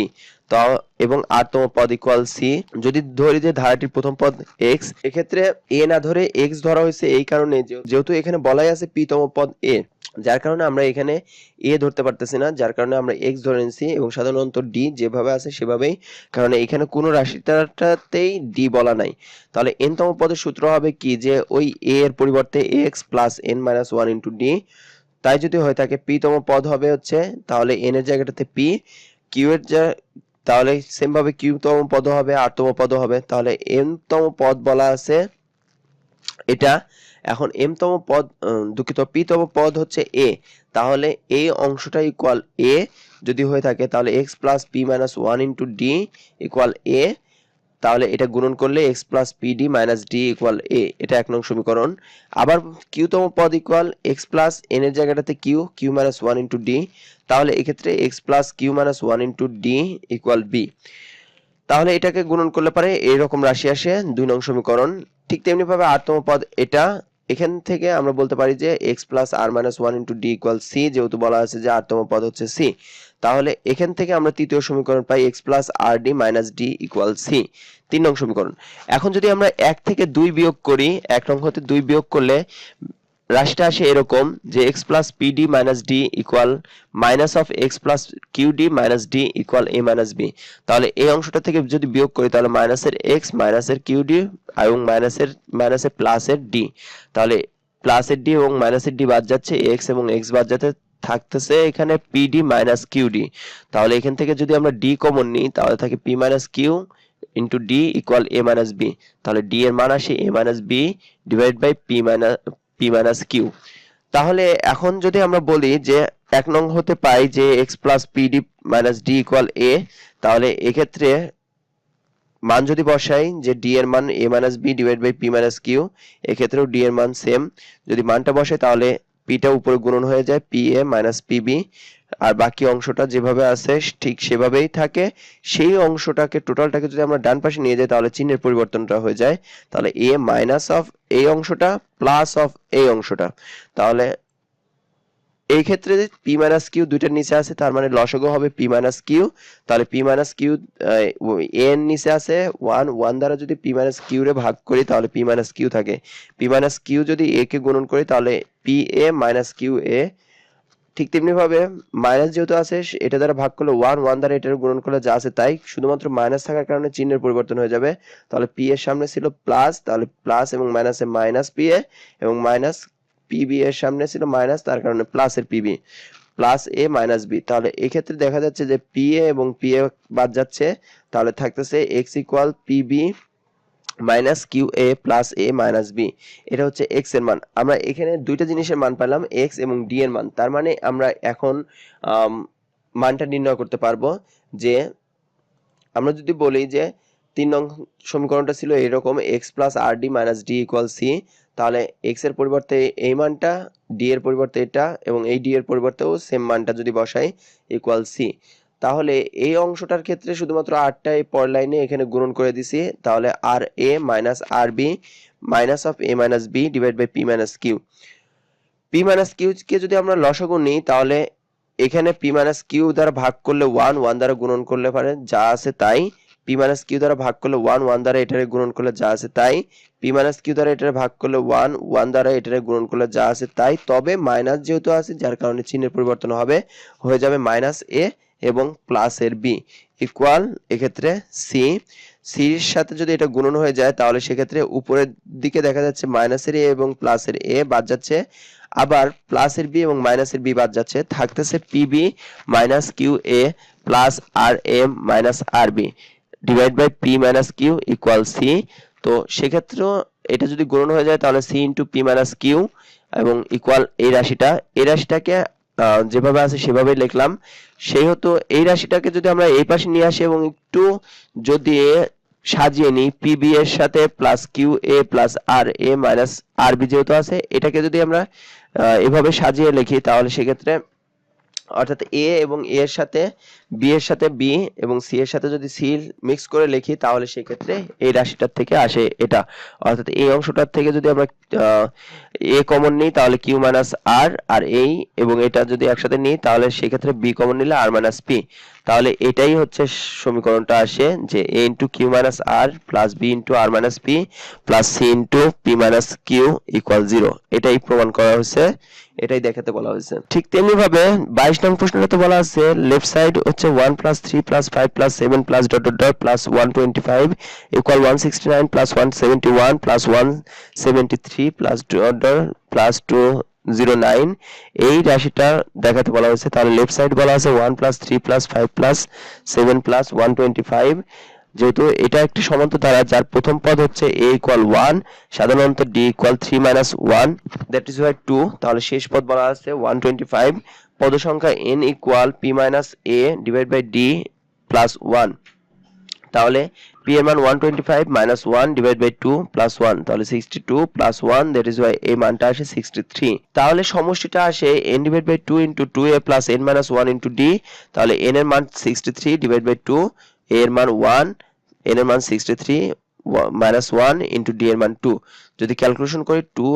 এবং r তম পদ ইকুয়াল c। যদি ধরি যে ধারাটির প্রথম পদ x, এক্ষেত্রে a না ধরে x ধরা হয়েছে এই কারণে যেহেতু এখানে বলাই আছে p তম পদ a, যার কারণে আমরা এখানে a ধরতে পারতেছি না, যার কারণে আমরা x ধরে নিয়েছি এবং সাধারণত d যেভাবে আছে সেভাবেই, কারণ এখানে কোনো রাশিটাতেই d বলা নাই। তাহলে n তম পদের সূত্র হবে কি যে ওই a এর পরিবর্তে x plus n minus 1 into d। তাই যদি হয়ে থাকে p তম পদ হবে হচ্ছে তাহলে n এর জায়গাটাতে p, q এর তাহলে সেম ভাবে q তম পদ হবে, r তম পদ হবে। তাহলে m তম পদ বলা আছে এটা। এখন m তম পদ দুঃখিত p তম পদ হচ্ছে a, তাহলে এই অংশটা ইকুয়াল a যদি হয়ে থাকে তাহলে x plus p minus 1 into d equal a। তাহলে এটা গুণন করলে x plus pd minus d equal a, এটা 1 নং সমীকরণ। আবার q তম পদ ইকুয়াল x প্লাস n এর জায়গাটাতে q মাইনাস 1 ইন্টু d, তাহলে এক্ষেত্রে x plus q minus 1 into d equal b। তাহলে এটাকে গুণন করলে পারে এইরকম রাশি আসে 2 নং সমীকরণ। ঠিক তেমনি ভাবে r তম পদ এটা, এখান থেকে আমরা বলতে পারি যে x plus r minus 1 into d equal c, যেহেতু বলা আছে যে r তম পদ হচ্ছে c। তাহলে এখান থেকে আমরা তৃতীয় সমীকরণ পাই x plus rd minus d equal c, 3 নং সমীকরণ। এখন যদি আমরা 1 থেকে 2 বিয়োগ করি, 1 নং হতে 2 বিয়োগ করলে রাশিটা আসে এরকম যে x plus pd minus d equal minus of x plus qd minus d equal a minus b। তাহলে এই অংশটা থেকে যদি বিয়োগ করি তাহলে মাইনাসের x মাইনাসের qd এবং মাইনাসের প্লাসের d, তাহলে প্লাসের d এবং মাইনাসের d বাদ যাচ্ছে, x এবং x বাদ যাতে থাকতেছে এখানে pd মাইনাস qd। তাহলে এখান থেকে যদি আমরা d কমন নিই তাহলে থাকে p minus q into d equal a minus b। তাহলে d এর মান আসে a minus b divide by p minus q। তাহলে এখন যদি আমরা বলি যে 1 নং হতে পাই যে x plus pd minus d equal a, তাহলে এক্ষেত্রে মান যদি বসাই যে d এর মান a minus b divide by p minus q, এক্ষেত্রেও d এর মান সেম। যদি মানটা বসাই তাহলে p টা উপরে গুণন হয়ে যায় pa মাইনাস pb, আর বাকি অংশটা যেভাবে আছে ঠিক সেভাবেই থাকে। সেই অংশটাকে টোটালটাকে যদি আমরা ডান পাশে নিয়ে যাই তাহলে চিহ্নের পরিবর্তনটা হয়ে যায়, তাহলে a মাইনাস অফ এই অংশটা প্লাস অফ এই অংশটা। তাহলে এই ক্ষেত্রে p মাইনাস q দুইটার নিচে আছে, তার মানে লসাগু হবে p মাইনাস q। তাহলে p মাইনাস q n নিচে আছে 1 দ্বারা যদি p মাইনাস q রে ভাগ করি তাহলে p মাইনাস q থাকে। p মাইনাস q যদি a কে গুণন করি তাহলে pa মাইনাস qa। ঠিক তেমনি ভাবে মাইনাস যেহেতু আছে এটা দ্বারা ভাগ করলে 1 দ্বারা এটার গুণন করলে যা আছে তাই, শুধুমাত্র মাইনাস থাকার কারণে চিহ্নের পরিবর্তন হয়ে যাবে। তাহলে p এর সামনে ছিল প্লাস, তাহলে প্লাস এবং মাইনাসে মাইনাস pa, এবং মাইনাস pb এর সামনে ছিল মাইনাস, তার কারণে প্লাস এর pb plus a minus b। তাহলে এই ক্ষেত্রে দেখা যাচ্ছে যে pa এবং pa বাদ যাচ্ছে, তাহলে থাকতেছে x equal pb minus QA plus A minus B। এটা হচ্ছে x এর মান। আমরা এখানে দুইটা জিনিসের মান পেলাম, x এবং d এর মান। তার মানে আমরা এখন মানটা নির্ণয় করতে পারবো যে আমরা যদি বলি যে 3 নং সমীকরণটা ছিল এরকম x plus rd minus d equal c, তাহলে x এর পরিবর্তে এই মানটা, d এর পরিবর্তে এটা এবং এই d এর পরিবর্তেও সেম মানটা যদি বসাই ইকুয়াল c। তাহলে এই অংশটার ক্ষেত্রে শুধুমাত্র rটা এই পরের লাইনে এখানে গুণন করে দিছি, তাহলে ra minus rb minus of a minus b divide by p minus q। p minus q কে যদি আমরা লসাগু নিই তাহলে এখানে p মাইনাস q দ্বারা ভাগ করলে 1 দ্বারা গুণন করলে পারে যা আছে তাই, p মাইনাস q দ্বারা ভাগ করলে 1 দ্বারা এটারে গুণন করলে যা আছে তাই, p মাইনাস q দ্বারা এটারে ভাগ করলে 1 দ্বারা এটারে গুণন করলে যা আছে তাই। তবে মাইনাস যেহেতু আছে যার কারণে চিহ্নের পরিবর্তন হবে, হয়ে যাবে মাইনাস a এবং প্লাস এর b ইকুয়াল এক্ষেত্রে c। সির সাথে যদি এটা গুণন হয়ে যায় তাহলে সেক্ষেত্রে উপরের দিকে দেখা যাচ্ছে মাইনাসের a এবং প্লাসের a বাদ যাচ্ছে, আবার প্লাসের b এবং মাইনাসের b বাদ যাচ্ছে, থাকতেছে pb minus qa plus rm minus rb divide by p minus q equal c। তো সেক্ষেত্রে এটা যদি গুণন হয়ে যায় তাহলে C into P minus Q এবং ইকুয়াল এই রাশিটাকে যেভাবে আছে সেভাবেই লিখলাম। সেহেতু এই রাশিটাকে যদি আমরা এই পাশে নিয়ে আসি এবং একটু যদি সাজিয়ে নিই, পি বি এর সাথে প্লাস কিউ এ প্লাস আর এ মাইনাস আর বি যেহেতু আছে, এটাকে যদি আমরা এভাবে সাজিয়ে লিখি তাহলে সেক্ষেত্রে অর্থাৎ এ এবং এ এর সাথে বি এর সাথে বি এবং সি এর সাথে যদি সি মিক্স করে লিখি তাহলে সেক্ষেত্রে এই রাশিটার থেকে আসে এটা। অর্থাৎ এই অংশটার থেকে যদি আমরা এ কমন নিই তাহলে কিউ মাইনাস আর আর এই এবং এটা যদি একসাথে নিই তাহলে সেক্ষেত্রে বি কমন নিলে আর মাইনাস পি। তাহলে এটাই হচ্ছে সমীকরণটা আসে যে A into Q minus R plus B into R minus P plus C into P minus Q equal 0। এটাই প্রমাণ করা হয়েছে, এটাই দেখাতে বলা হয়েছে। ঠিক তেমনি ভাবে 22 নং প্রশ্নটাতে বলা আছে লেফট সাইড হচ্ছে 1 plus 3 plus 5 plus 7 plus dot dot dot plus 125 equal 169 plus 171 plus 173 plus dot dot plus 209 এই রাশিটা দেখাতে বলা হয়েছে। তাহলে লেফট সাইড বলা আছে 1 প্লাস 3 প্লাস 5 প্লাস 7 প্লাস 125। যেহেতু এটা একটি সমান্তর ধারা যার প্রথম পদ হচ্ছে a ইকুয়াল 1, সাধারণত d equal 3 minus 1 that is Y 2, তাহলে শেষ পদ বলা আছে 125। পদ সংখ্যা n equal p minus a divide by d plus 1, তাহলে p এর মান 125 মাইনাস 1 ডিভাইড বাই 2 প্লাস 1, তাহলে 62 প্লাস 1 দ্যাট ইজ ওয়াই এই মানটা আসে 63। তাহলে সমষ্টিটা আসে n divide by 2 into 2a plus n minus 1 into d। তাহলে n এর মান 63 ডিভাইড বাই 2, a এর মান 1, n এর মান 63 মাইনাস 1 ইনটু d এর মান 2। যদি ক্যালকুলেশন করি 2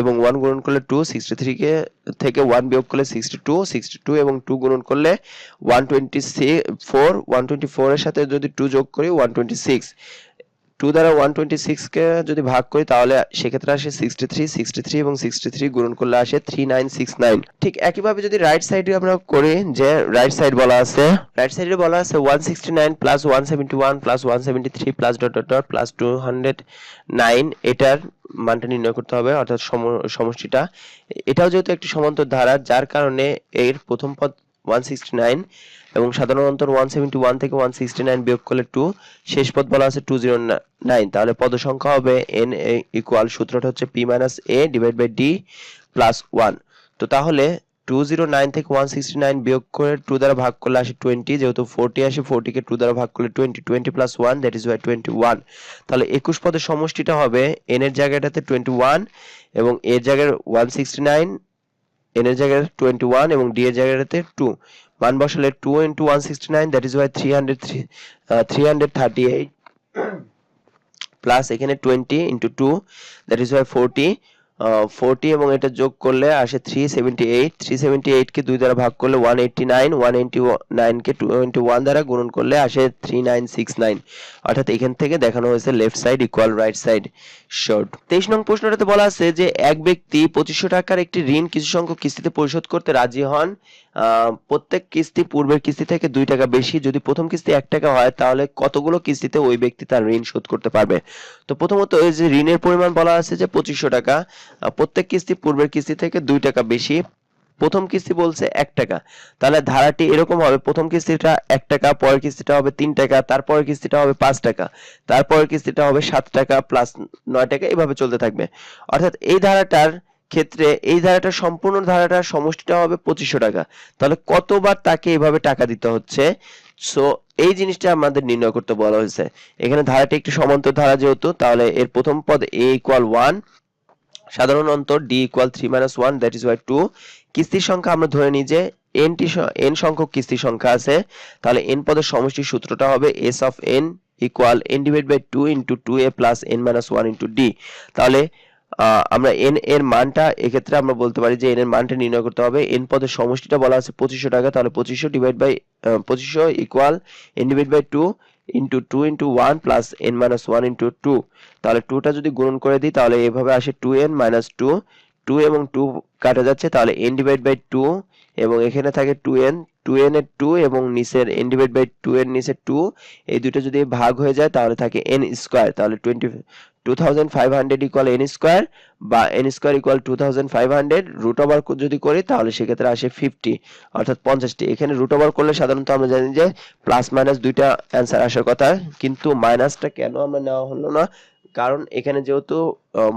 এবং 1 গুণন করলে 2, 63 কে থেকে 1 বিয়োগ করলে 62, 62 এবং 2 গুণন করলে 124, 124 এর সাথে যদি 2 যোগ করি 126, 2 দ্বারা 126 কে যদি ভাগ করি তাহলে সেক্ষেত্রে আসে 63, 63 এবং 63 গুণন করলে আসে 3969। ঠিক একইভাবে যদি রাইট সাইডে আমরা করি, যে রাইট সাইড বলা আছে 169 plus 171 plus 173 plus dot dot dot plus 209, এটার মানটা নির্ণয় করতে হবে অর্থাৎ সমষ্টিটা। এটাও যেহেতু একটি সমান্তর ধারা যার কারণে এর প্রথম পদ 169 এবং সাধারণত 171 থেকে 169 বিয়োগ করলে 2, শেষ পদ বলা আছে 209, তাহলে পদ সংখ্যা হবে n ইকুয়াল, সূত্রটা হচ্ছে p minus a divide by d plus 1। তো তাহলে 209 থেকে 169 বিয়োগ করে 2 দ্বারা ভাগ করলে আসে 20, যেহেতু 40 আসে 40 কে 2 দ্বারা ভাগ করলে 20 প্লাস 1 দ্যাট ইজ ওয়াই 21। তাহলে 21 পদের সমষ্টিটা হবে n এর জায়গাটাতে 21 এবং a এর জায়গায় 169, n এর জায়গায় 21 এবং d এর জায়গাটাতে 2। মান বসালে 2 into 169 that is why 338 plus এখানে 20 into 2 that is why 40, 40 এবং এটা যোগ করলে আসে 378, 378 কে 2 দ্বারা ভাগ করলে 189, 189 কে 21 দ্বারা গুণন করলে আসে 3969। অর্থাৎ এখান থেকে দেখানো হয়েছে left side equal right side short. 23 নং প্রশ্নটাতে বলা আছে যে এক ব্যক্তি 2500 টাকার একটি ঋণ কিছু সংখ্যক কিস্তিতে পরিশোধ করতে রাজি হন। প্রত্যেক কিস্তি পূর্বের কিস্তি থেকে 2 টাকা বেশি। যদি প্রথম কিস্তি 1 টাকা হয় তাহলে কতগুলো কিস্তিতে ওই ব্যক্তি তার ঋণ শোধ করতে পারবে? তো প্রথমত এই যে ঋণের পরিমাণ বলা আছে যে 2500 টাকা, প্রত্যেক কিস্তি পূর্বের কিস্তি থেকে 2 টাকা বেশি, প্রথম কিস্তি বলছে 1 টাকা, তাহলে ধারাটি এরকম হবে প্রথম কিস্তিটা 1 টাকা, পরের কিস্তিটা হবে 3 টাকা, তারপরের কিস্তিটা হবে 5 টাকা, তারপরের কিস্তিটা হবে 7 টাকা প্লাস 9 টাকা, এভাবে চলতে থাকবে। অর্থাৎ এই ধারাটার ক্ষেত্রে এই ধারাটার সম্পূর্ণ ধারাটার সমষ্টিটা হবে 2500 টাকা। তাহলে কতবার তাকে এভাবে টাকা দিতে হচ্ছে, সো এই জিনিসটা আমাদের নির্ণয় করতে বলা হয়েছে। এখানে ধারাটি একটি সমান্তর ধারা যেহেতু, তাহলে এর প্রথম পদ a ইকুয়াল 1, সাধারণ অন্তর d equal 3 minus 1 that is Y 2। কিস্তির সংখ্যা আমরা ধরে নিই যে n সংখ্যক কিস্তির সংখ্যা আছে, তাহলে n পদের সমষ্টির সূত্রটা হবে s of n equal n divide by 2 into 2a plus n minus 1 into d। তাহলে আমরা n এর মানটা এক্ষেত্রে আমরা বলতে পারি যে n এর মানটা নির্ণয় করতে হবে। n পদের সমষ্টিটা বলা আছে 2500 টাকা, তাহলে 2500 divide by 2500 equal n divide by 2 into 2 into 1 plus n minus 1 into 2। তাহলে 2টা যদি গুণন করে দিই তাহলে এভাবে আসে 2n মাইনাস 2, 2 এবং 2 কাটা যাচ্ছে, তাহলে n ডিভাইড বাই 2 এবং এখানে থাকে 2n, 2n এর 2 এবং নিচের n ডিভাইড বাই 2 এর নিচে 2, এই দুটো যদি ভাগ হয়ে যায় তাহলে থাকে n স্কয়ার। তাহলে 2500 ইকুয়াল n স্কয়ার বা n square equal 2500 root over যদি করি তাহলে সেক্ষেত্রে আসে 50 অর্থাৎ 50টি। এখানে রুট ওভার করলে সাধারণত আমরা জানি যে প্লাস মাইনাস দুইটা অ্যান্সার আসার কথা, কিন্তু মাইনাসটা কেন আমরা নেওয়া হলো না, কারণ এখানে যেহেতু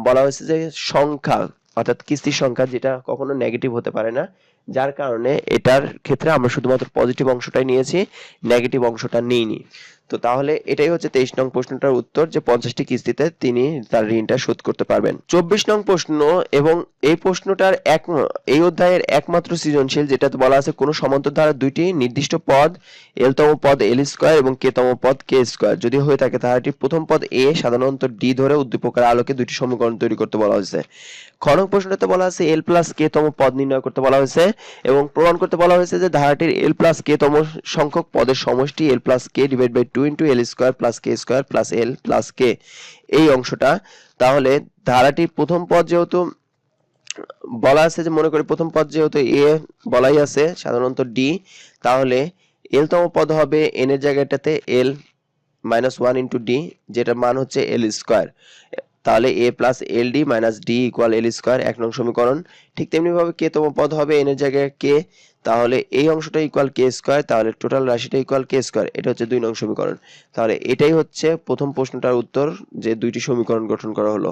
বলা হয়েছে যে সংখ্যা অর্থাৎ কিস্তির সংখ্যা যেটা কখনো নেগেটিভ হতে পারে না, যার কারণে এটার ক্ষেত্রে আমরা শুধুমাত্র পজিটিভ অংশটাই নিয়েছি, নেগেটিভ অংশটা নিইনি। তো তাহলে এটাই হচ্ছে 23 নং প্রশ্নটার উত্তর, যে 50টি কিস্তিতে তিনি তার ঋণটা শোধ করতে পারবেন। 24 নং প্রশ্ন, এবং এই প্রশ্নটার এই অধ্যায়ের একমাত্র সৃজনশীল, যেটাতে বলা আছে কোনো সমান্তর ধারা দুইটি নির্দিষ্ট পদ এল তম পদ এল স্কয়ার এবং কে তম পদ কে স্কয়ার যদি হয়ে থাকে, ধারাটির প্রথম পদ এ সাধারণত ডি ধরে উদ্দীপকের আলোকে দুইটি সমীকরণ তৈরি করতে বলা হয়েছে। খ নং প্রশ্নটাতে বলা আছে এল প্লাস কে তম পদ নির্ণয় করতে বলা হয়েছে এবং প্রমাণ করতে বলা হয়েছে যে ধারাটির এল প্লাস কে তম সংখ্যক পদের সমষ্টি L plus K divide by 2 into L square plus K square plus L plus K, এই অংশটা। তাহলে ধারাটির প্রথম পদ যেহেতু বলা আছে, যে মনে করি প্রথম পদ যেহেতু এ বলাই আছে সাধারণত ডি, তাহলে এল তম পদ হবে এন এর জায়গাটাতে এল মাইনাস 1 ইন্টু ডি, যেটার মান হচ্ছে এল স্কয়ার। তাহলে A plus L D minus D equal L square, 1 নং সমীকরণ। ঠিক তেমনি ভাবে কে তম পদ হবে এন এর জায়গায় কে, তাহলে এই অংশটা ইকুয়াল কে স্কয়ার, তাহলে টোটাল রাশিটা ইকুয়াল কে স্কয়ার। এটা হচ্ছে 2 নং সমীকরণ। তাহলে এটাই হচ্ছে প্রথম প্রশ্নটার উত্তর, যে দুইটি সমীকরণ গঠন করা হলো।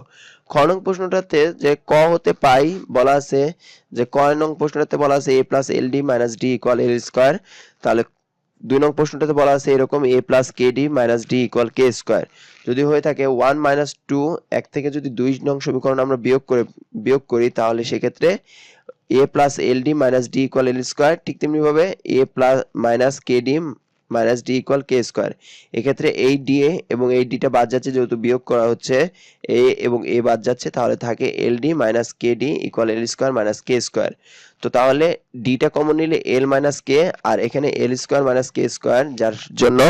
খ নং প্রশ্নটাতে যে ক হতে পাই বলা আছে, যে ক নং প্রশ্নটাতে বলা আছে A plus L D minus D equal L square. তাহলে 2 নং প্রশ্নটাতে বলা আছে এরকম A plus K D minus D equal K square. যদি হয়ে থাকে 1 মাইনাস 2, এক থেকে যদি 2 নং সমীকরণ আমরা বিয়োগ করি, তাহলে সেক্ষেত্রে A plus L D minus D equal L square. ঠিক তেমনি ভাবে A plus minus K D minus D equal K square. এক্ষেত্রে এই ডি এ এবং এই ডিটা বাদ যাচ্ছে, যেহেতু বিয়োগ করা হচ্ছে এ এবং এ বাদ যাচ্ছে, তাহলে থাকে L D minus K D equal L square minus K square. তো তাহলে ডিটা কমন নিলে এল মাইনাস কে, আর এখানে এল স্কয়ার মাইনাস কে স্কয়ার, যার জন্য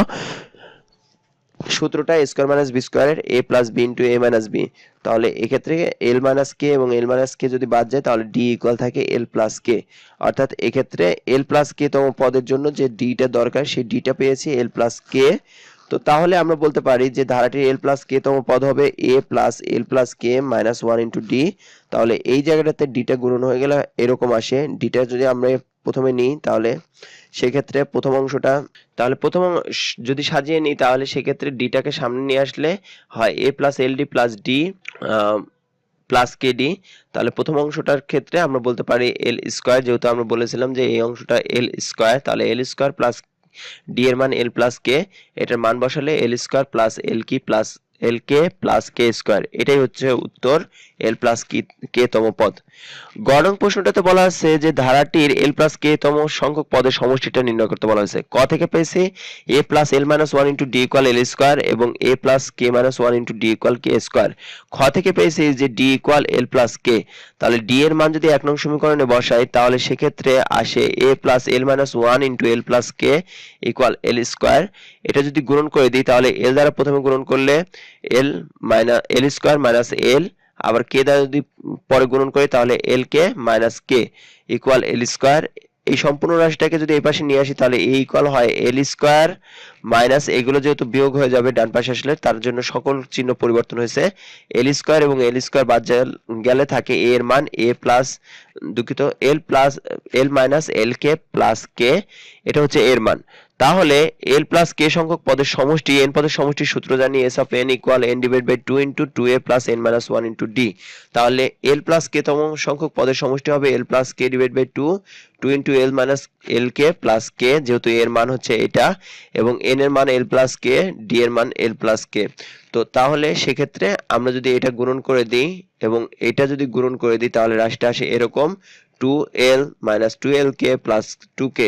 সূত্রটা এ স্কয়ার মাইনাস বি স্কয়ারের এ প্লাস বি ইন্টু এ মাইনাস বি। তাহলে এক্ষেত্রে এল মাইনাস কে এবং এল মাইনাস কে যদি বাদ যায়, তাহলে ডি ইকুয়াল থাকে এল প্লাস কে। অর্থাৎ এক্ষেত্রে এল প্লাস কে তম পদের জন্য যে ডিটা দরকার, সেই ডিটা পেয়েছি এল প্লাস কে। তো তাহলে আমরা বলতে পারি যে ধারাটির এল প্লাস কে তম পদ হবে এ প্লাস এল প্লাস কে মাইনাস 1 ইন্টু ডি। তাহলে এই জায়গাটাতে ডিটা গুণন হয়ে গেলে এরকম আসে। ডিটা যদি আমরা প্রথমে নিই, তাহলে সেক্ষেত্রে প্রথম অংশটা, তাহলে যদি সাজিয়ে নিই, তাহলে সেক্ষেত্রে ডিটাকে সামনে নিয়ে আসলে হয় A plus L D plus D plus K D. তাহলে প্রথম অংশটার ক্ষেত্রে আমরা বলতে পারি এল স্কয়ার, যেহেতু আমরা বলেছিলাম যে এই অংশটা এল স্কয়ার, তাহলে এল স্কয়ার প্লাস ডি এর মান এল প্লাস কে, এটার মান বসালে এল স্কয়ার প্লাস এল কি plus L K plus K square. এটাই হচ্ছে উত্তর, এল প্লাস কে তম পদ। গ নং প্রশ্নটাতে বলা আছে যে ধারাটির এল প্লাস কে তম সংখ্যক পদের সমষ্টিটা নির্ণয় করতে বলা হয়েছে। ক থেকে পেয়েছি এ plus L minus 1 into D equal L square এবং এ প্লাস কে minus 1 into D equal K square. খ থেকে পেয়েছি যে ডি ইকুয়াল এল প্লাস কে। তাহলে ডি এর মান যদি 1 নং সমীকরণে বসাই, তাহলে সেক্ষেত্রে আসে A plus L minus 1 into L plus K equal L square. এটা যদি গুণন করে দিই, তাহলে এল দ্বারা প্রথমে গুণন করলে এল স্কয়ার মাইনাস এল, আবার কে দ্বারা যদি পরে গুণন করি, তাহলে এল কে minus K equal L square. এই সম্পূর্ণ রাশিটাকে যদি এই পাশে নিয়ে আসি, তাহলে এ ইকুয়াল হয় এল স্কয়ার মাইনাস, এগুলো যেহেতু বিয়োগ হয়ে যাবে ডান পাশে আসলে, তার জন্য সকল চিহ্ন পরিবর্তন হয়েছে। এল স্কয়ার এবং এল স্কয়ার বাদ গেলে থাকে এ এর মান এ প্লাস, দুঃখিত, এল মাইনাস এল কে প্লাস কে, এটা হচ্ছে এর মান। তাহলে এল প্লাস কে সংখ্যক পদের সমষ্টি, এন পদের সমষ্টির সূত্র জানি S of N equal N divide by 2 into 2a plus N minus 1 into D. তাহলে এল প্লাস কে তম সংখ্যক পদের সমষ্টি হবে L plus K divide by 2 into L minus L K plus K, যেহেতু এর মান হচ্ছে এটা, এবং এন এর মান এল প্লাস কে, ডি এর মান এল প্লাস কে। তো তাহলে সেক্ষেত্রে আমরা যদি এটা গুণন করে দিই এবং এটা যদি গুণন করে দিই, তাহলে রাশিটা আসে এরকম 2l minus 2lk plus 2k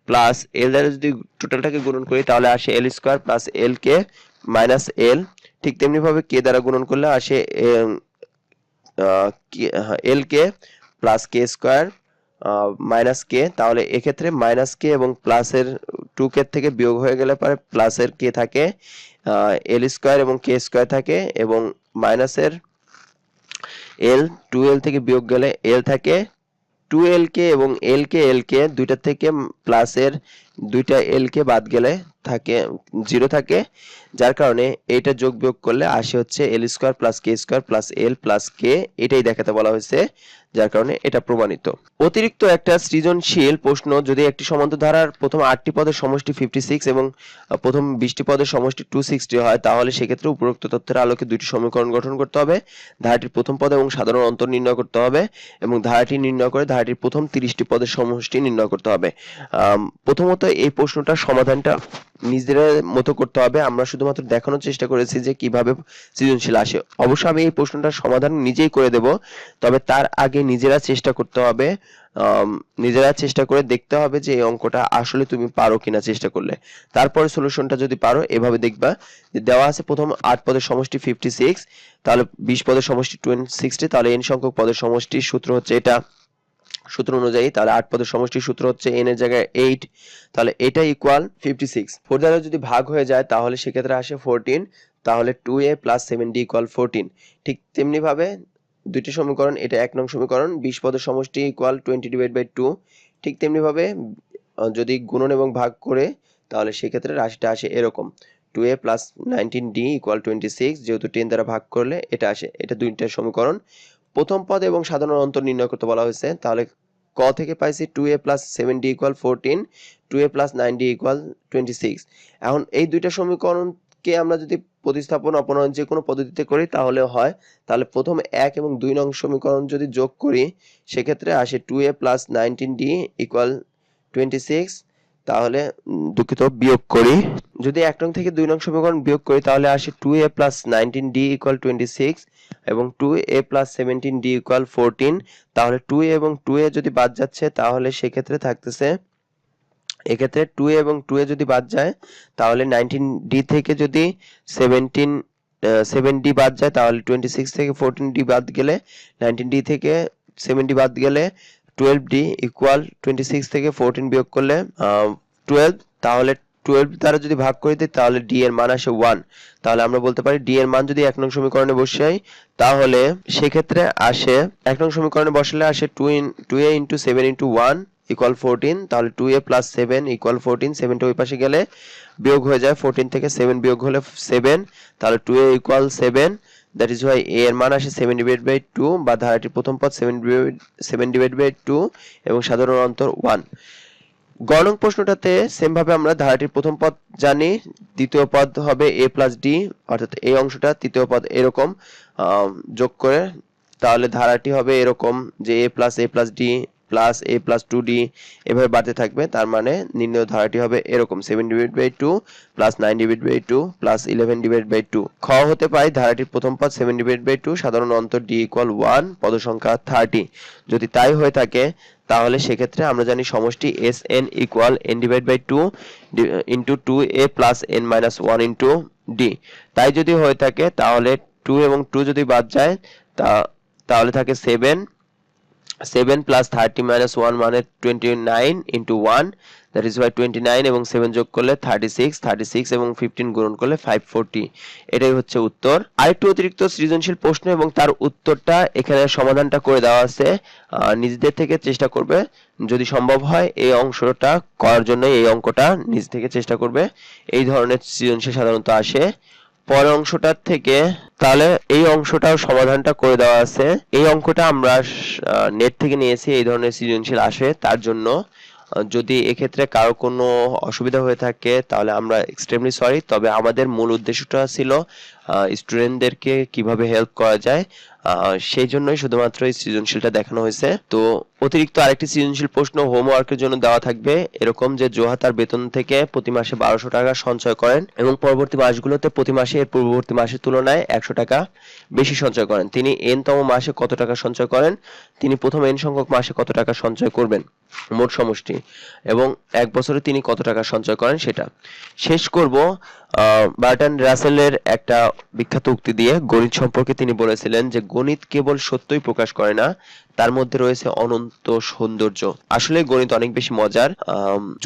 plus L দ্বারা যদি টোটালটাকে গুণন করি, তাহলে আসে এল স্কয়ার প্লাস এল কে মাইনাস এল। ঠিক তেমনি ভাবে কে দ্বারা গুণন করলে আসে এল K plus K square minus কে। তাহলে এক্ষেত্রে মাইনাস কে এবং প্লাসের 2k থেকে বিয়োগ হয়ে গেলে পরে প্লাসের কে থাকে এল স্কয়ার এবং কে স্কয়ার থাকে, এবং মাইনাসের এল 2l থেকে বিয়োগ গেলে এল থাকে 2l কে, এবং এল কে দুইটা থেকে প্লাসের দুইটা এল কে বাদ গেলে থাকে 0 থাকে, যার কারণে এটা যোগ বিয়োগ করলে আসে হচ্ছে l square plus k square plus l plus k, এটাই দেখাতে বলা হয়েছে, যার কারণে এটা প্রমাণিত। অতিরিক্ত একটা সৃজনশীল প্রশ্ন, যদি একটি সমান্তর ধারার প্রথম 8টি পদের সমষ্টি 56 এবং প্রথম 20টি পদের সমষ্টি 260 হয়, তাহলে সেক্ষেত্রে উপরোক্ত তথ্যের আলোকে দুইটি সমীকরণ গঠন করতে হবে। ধারাটির প্রথম পদ এবং সাধারণ অন্তর নির্ণয় করতে হবে এবং ধারাটি নির্ণয় করে ধারাটির প্রথম 30টি পদের সমষ্টি নির্ণয় করতে হবে। প্রথমত এই প্রশ্নটার সমাধানটা নিজেদের মতো করতে হবে। আমরা শুধুমাত্র দেখানোর চেষ্টা করেছি যে কিভাবে সৃজনশীল আসে। অবশ্য আমি এই প্রশ্নটার সমাধান নিজেই করে দেব, তবে তার আগে নিজেরা চেষ্টা করতে হবে, নিজেরা চেষ্টা করে দেখতে হবে যে এই অঙ্কটা আসলে তুমি পারো কিনা চেষ্টা করলে। তারপরে সলিউশনটা যদি পারো, এভাবে দেখবা যে দেওয়া আছে প্রথম 8 পদের সমষ্টি 56, তাহলে 20 পদের সমষ্টি 260, তাহলে n সংখ্যক পদের সমষ্টির সূত্র হচ্ছে এটা। সূত্র অনুযায়ী তাহলে 8 পদের সমষ্টির সূত্র হচ্ছে n এর জায়গায় 8, তাহলে এটা ইকুয়াল 56। 4 দ্বারা যদি ভাগ হয়ে যায় তাহলে সেক্ষেত্রে আসে 14, তাহলে 2a প্লাস 7d ইকুয়াল 14। ঠিক তেমনি ভাবে দুইটি সমীকরণ, এটা 1 নং সমীকরণ, 20 পদের সমষ্টি ইকুয়াল 20/2। ঠিক তেমনি ভাবে যদি গুণন এবং ভাগ করে তাহলে সেক্ষেত্রে রাশিটা আসে এরকম 2a প্লাস 19d ইকুয়াল 26, যেহেতু 10 দ্বারা ভাগ করলে এটা আসে। এটা দুইটা সমীকরণ। প্রথম পদ এবং সাধারণ অন্তর নির্ণয় করতে বলা হয়েছে, তাহলে ক থেকে পাইছি 2a plus 7d equal 14, 2a plus 9d equal 26। এখন এই দুইটা সমীকরণকে আমরা যদি প্রতিস্থাপন অপনয়ন যে কোনো পদ্ধতিতে করি তাহলে হয়। তাহলে প্রথম 1 এবং 2 নং সমীকরণ যদি যোগ করি সেক্ষেত্রে আসে 2a প্লাস 19d ইকুয়াল 26, তাহলে দুঃখিত বিয়োগ করি, যদি 1 নং থেকে 2 নং সমীকরণ বিয়োগ করি তাহলে আসে 2a প্লাস 19d ইকুয়াল 26 এবং 2a প্লাস 17d ইকুয়াল 14। তাহলে 2a এবং 2a যদি বাদ যাচ্ছে তাহলে সেক্ষেত্রে থাকতেছে, এক্ষেত্রে 2a এবং 2a যদি বাদ যায় তাহলে 19d থেকে যদি 7d বাদ যায় তাহলে 26 থেকে 14d বাদ গেলে 19d থেকে 7d বাদ গেলে 12d ইকুয়াল 26 থেকে 14 বিয়োগ করলে 12, তাহলে 12 দ্বারা যদি ভাগ করে দিই তাহলে d এর মান আসে 1। তাহলে আমরা বলতে পারি d এর মান যদি 1 নং সমীকরণে বসাই তাহলে সেক্ষেত্রে আসে 1 নং সমীকরণে বসালে আসে 2a ইন্টু 7 ইন্টু 1 ইকুয়াল 14, তাহলে 2a প্লাস 7 ইকুয়াল 14, 7টা ওই পাশে গেলে বিয়োগ হয়ে যায়, 14 থেকে 7 বিয়োগ হলে 7, তাহলে 2a equal 7, that is Y a এর মান আসে 7/2 বা ধারাটির প্রথম পদ 7/2 এবং সাধারণ অন্তর 1। গ নং প্রশ্নটাতে সেম ভাবে আমরা ধারাটির প্রথম পদ জানি, দ্বিতীয় পদ হবে a প্লাস d, অর্থাৎ এই অংশটা তৃতীয় পদ এরকম যোগ করে, তাহলে ধারাটি হবে এরকম যে a plus d plus a plus 2d এভাবে বাড়তে থাকবে। তার মানে নির্ণয় ধারাটি হবে এরকম 7/2 প্লাস 9/2 প্লাস 11/2। খ হতে পাই ধারাটির প্রথম পদ 7/2, সাধারণ অন্তর d ইকুয়াল 1, পদ সংখ্যা 30। যদি তাই হয়ে থাকে তাহলে সেক্ষেত্রে আমরা জানি সমষ্টি Sn equal n/2 into 2a plus n minus 1 into d। তাই যদি হয়ে থাকে তাহলে 2 এবং 2 যদি বাদ যায় তাহলে থাকে 7 প্লাস 30 মাইনাস 1 মানে 29 ইন্টু 1, দ্যাট ইজ ওয়াই 29 এবং 7 যোগ করলে 36 এবং 15 গুণন করলে 540। এটাই হচ্ছে উত্তর। আরেকটু অতিরিক্ত সৃজনশীল প্রশ্ন এবং তার উত্তরটা এখানে সমাধানটা করে দেওয়া আছে, নিজেদের থেকে চেষ্টা করবে যদি সম্ভব হয় এই অংশটা করার জন্য, এই অঙ্কটা নিজ থেকে চেষ্টা করবে। এই ধরনের সৃজনশীল সাধারণত আসে। পরের অংশটার থেকে তাহলে এই অংশটাও সমাধানটা করে দেওয়া আছে। এই অঙ্কটা আমরা নেট থেকে নিয়েছি, এই ধরনের সৃজনশীল আসে তার জন্য। যদি এক্ষেত্রে কারো কোনো অসুবিধা হয়ে থাকে তাহলে আমরা এক্সট্রিমলি সরি, তবে আমাদের মূল উদ্দেশ্যটা ছিল স্টুডেন্টদেরকে কিভাবে হেল্প করা যায়, সেই জন্যই শুধুমাত্র এই সৃজনশীলটা দেখানো হয়েছে। তো অতিরিক্ত আরেকটি সৃজনশীল প্রশ্ন হোমওয়ার্কের জন্য দেওয়া থাকবে এরকম যে জোহা তার বেতন থেকে প্রতি মাসে 1200 টাকা সঞ্চয় করেন এবং পরবর্তী মাসগুলোতে প্রতি মাসে এর পূর্ববর্তী মাসের তুলনায় 100 টাকা বেশি সঞ্চয় করেন। তিনি n তম মাসে কত টাকা সঞ্চয় করেন, তিনি প্রথম n সংখ্যক মাসে কত টাকা সঞ্চয় করবেন, মোট সমষ্টি, এবং 1 বছরে তিনি কত টাকা সঞ্চয় করেন সেটা। শেষ করব বার্ট্রান্ড রাসেলের একটা বিখ্যাত উক্তি দিয়ে। গণিত সম্পর্কে তিনি বলেছিলেন যে গণিত কেবল সত্যই প্রকাশ করে না, তার মধ্যে রয়েছে অনন্ত সৌন্দর্য। আসলে গণিত অনেক বেশি মজার।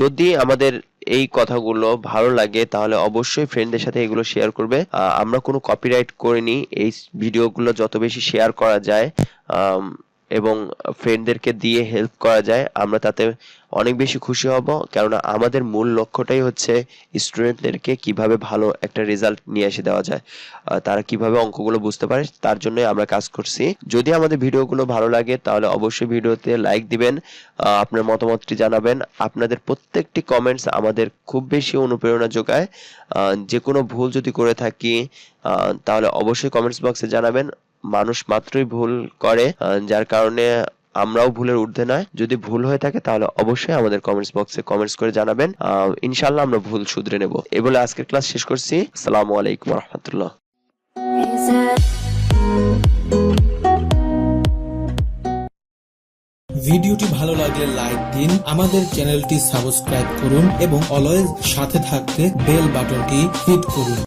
যদি আমাদের এই কথাগুলো ভালো লাগে তাহলে অবশ্যই ফ্রেন্ডদের সাথে এগুলো শেয়ার করবে। আমরা কোনো কপিরাইট করিনি, এই ভিডিওগুলো যত বেশি শেয়ার করা যায় এবং ফ্রেন্ডদেরকে দিয়ে হেল্প করা যায়, আমরা তাতে অনেক বেশি খুশি হব। কেননা আমাদের মূল লক্ষ্যটাই হচ্ছে স্টুডেন্টদেরকে কিভাবে ভালো একটা রেজাল্ট নিয়ে এসে দেওয়া যায়, তারা কিভাবে অঙ্কগুলো বুঝতে পারে, তার জন্যই আমরা কাজ করছি। যদি আমাদের ভিডিওগুলো ভালো লাগে তাহলে অবশ্যই ভিডিওতে লাইক দিবেন, আপনার মতামতটি জানাবেন। আপনাদের প্রত্যেকটি কমেন্টস আমাদের খুব বেশি অনুপ্রেরণা যোগায়। যে কোনো ভুল যদি করে থাকি তাহলে অবশ্যই কমেন্টস বক্সে জানাবেন। মানুষ মাত্রই ভুল করে, যার কারণে আমরাও ভুলের ঊর্ধ্বে নয়। যদি ভুল হয়ে থাকে তাহলে অবশ্যই আমাদের কমেন্টস বক্সে কমেন্টস করে জানাবেন, ইনশাআল্লাহ আমরা ভুল শুধরে নেব। এই বলে আজকের ক্লাস শেষ করছি। আসসালামু আলাইকুম ওয়া রাহমাতুল্লাহ। ভিডিওটি ভালো লাগলে লাইক দিন, আমাদের চ্যানেলটি সাবস্ক্রাইব করুন এবং অলওয়েজ সাথে থাকতে বেল বাটনটি হিট করুন।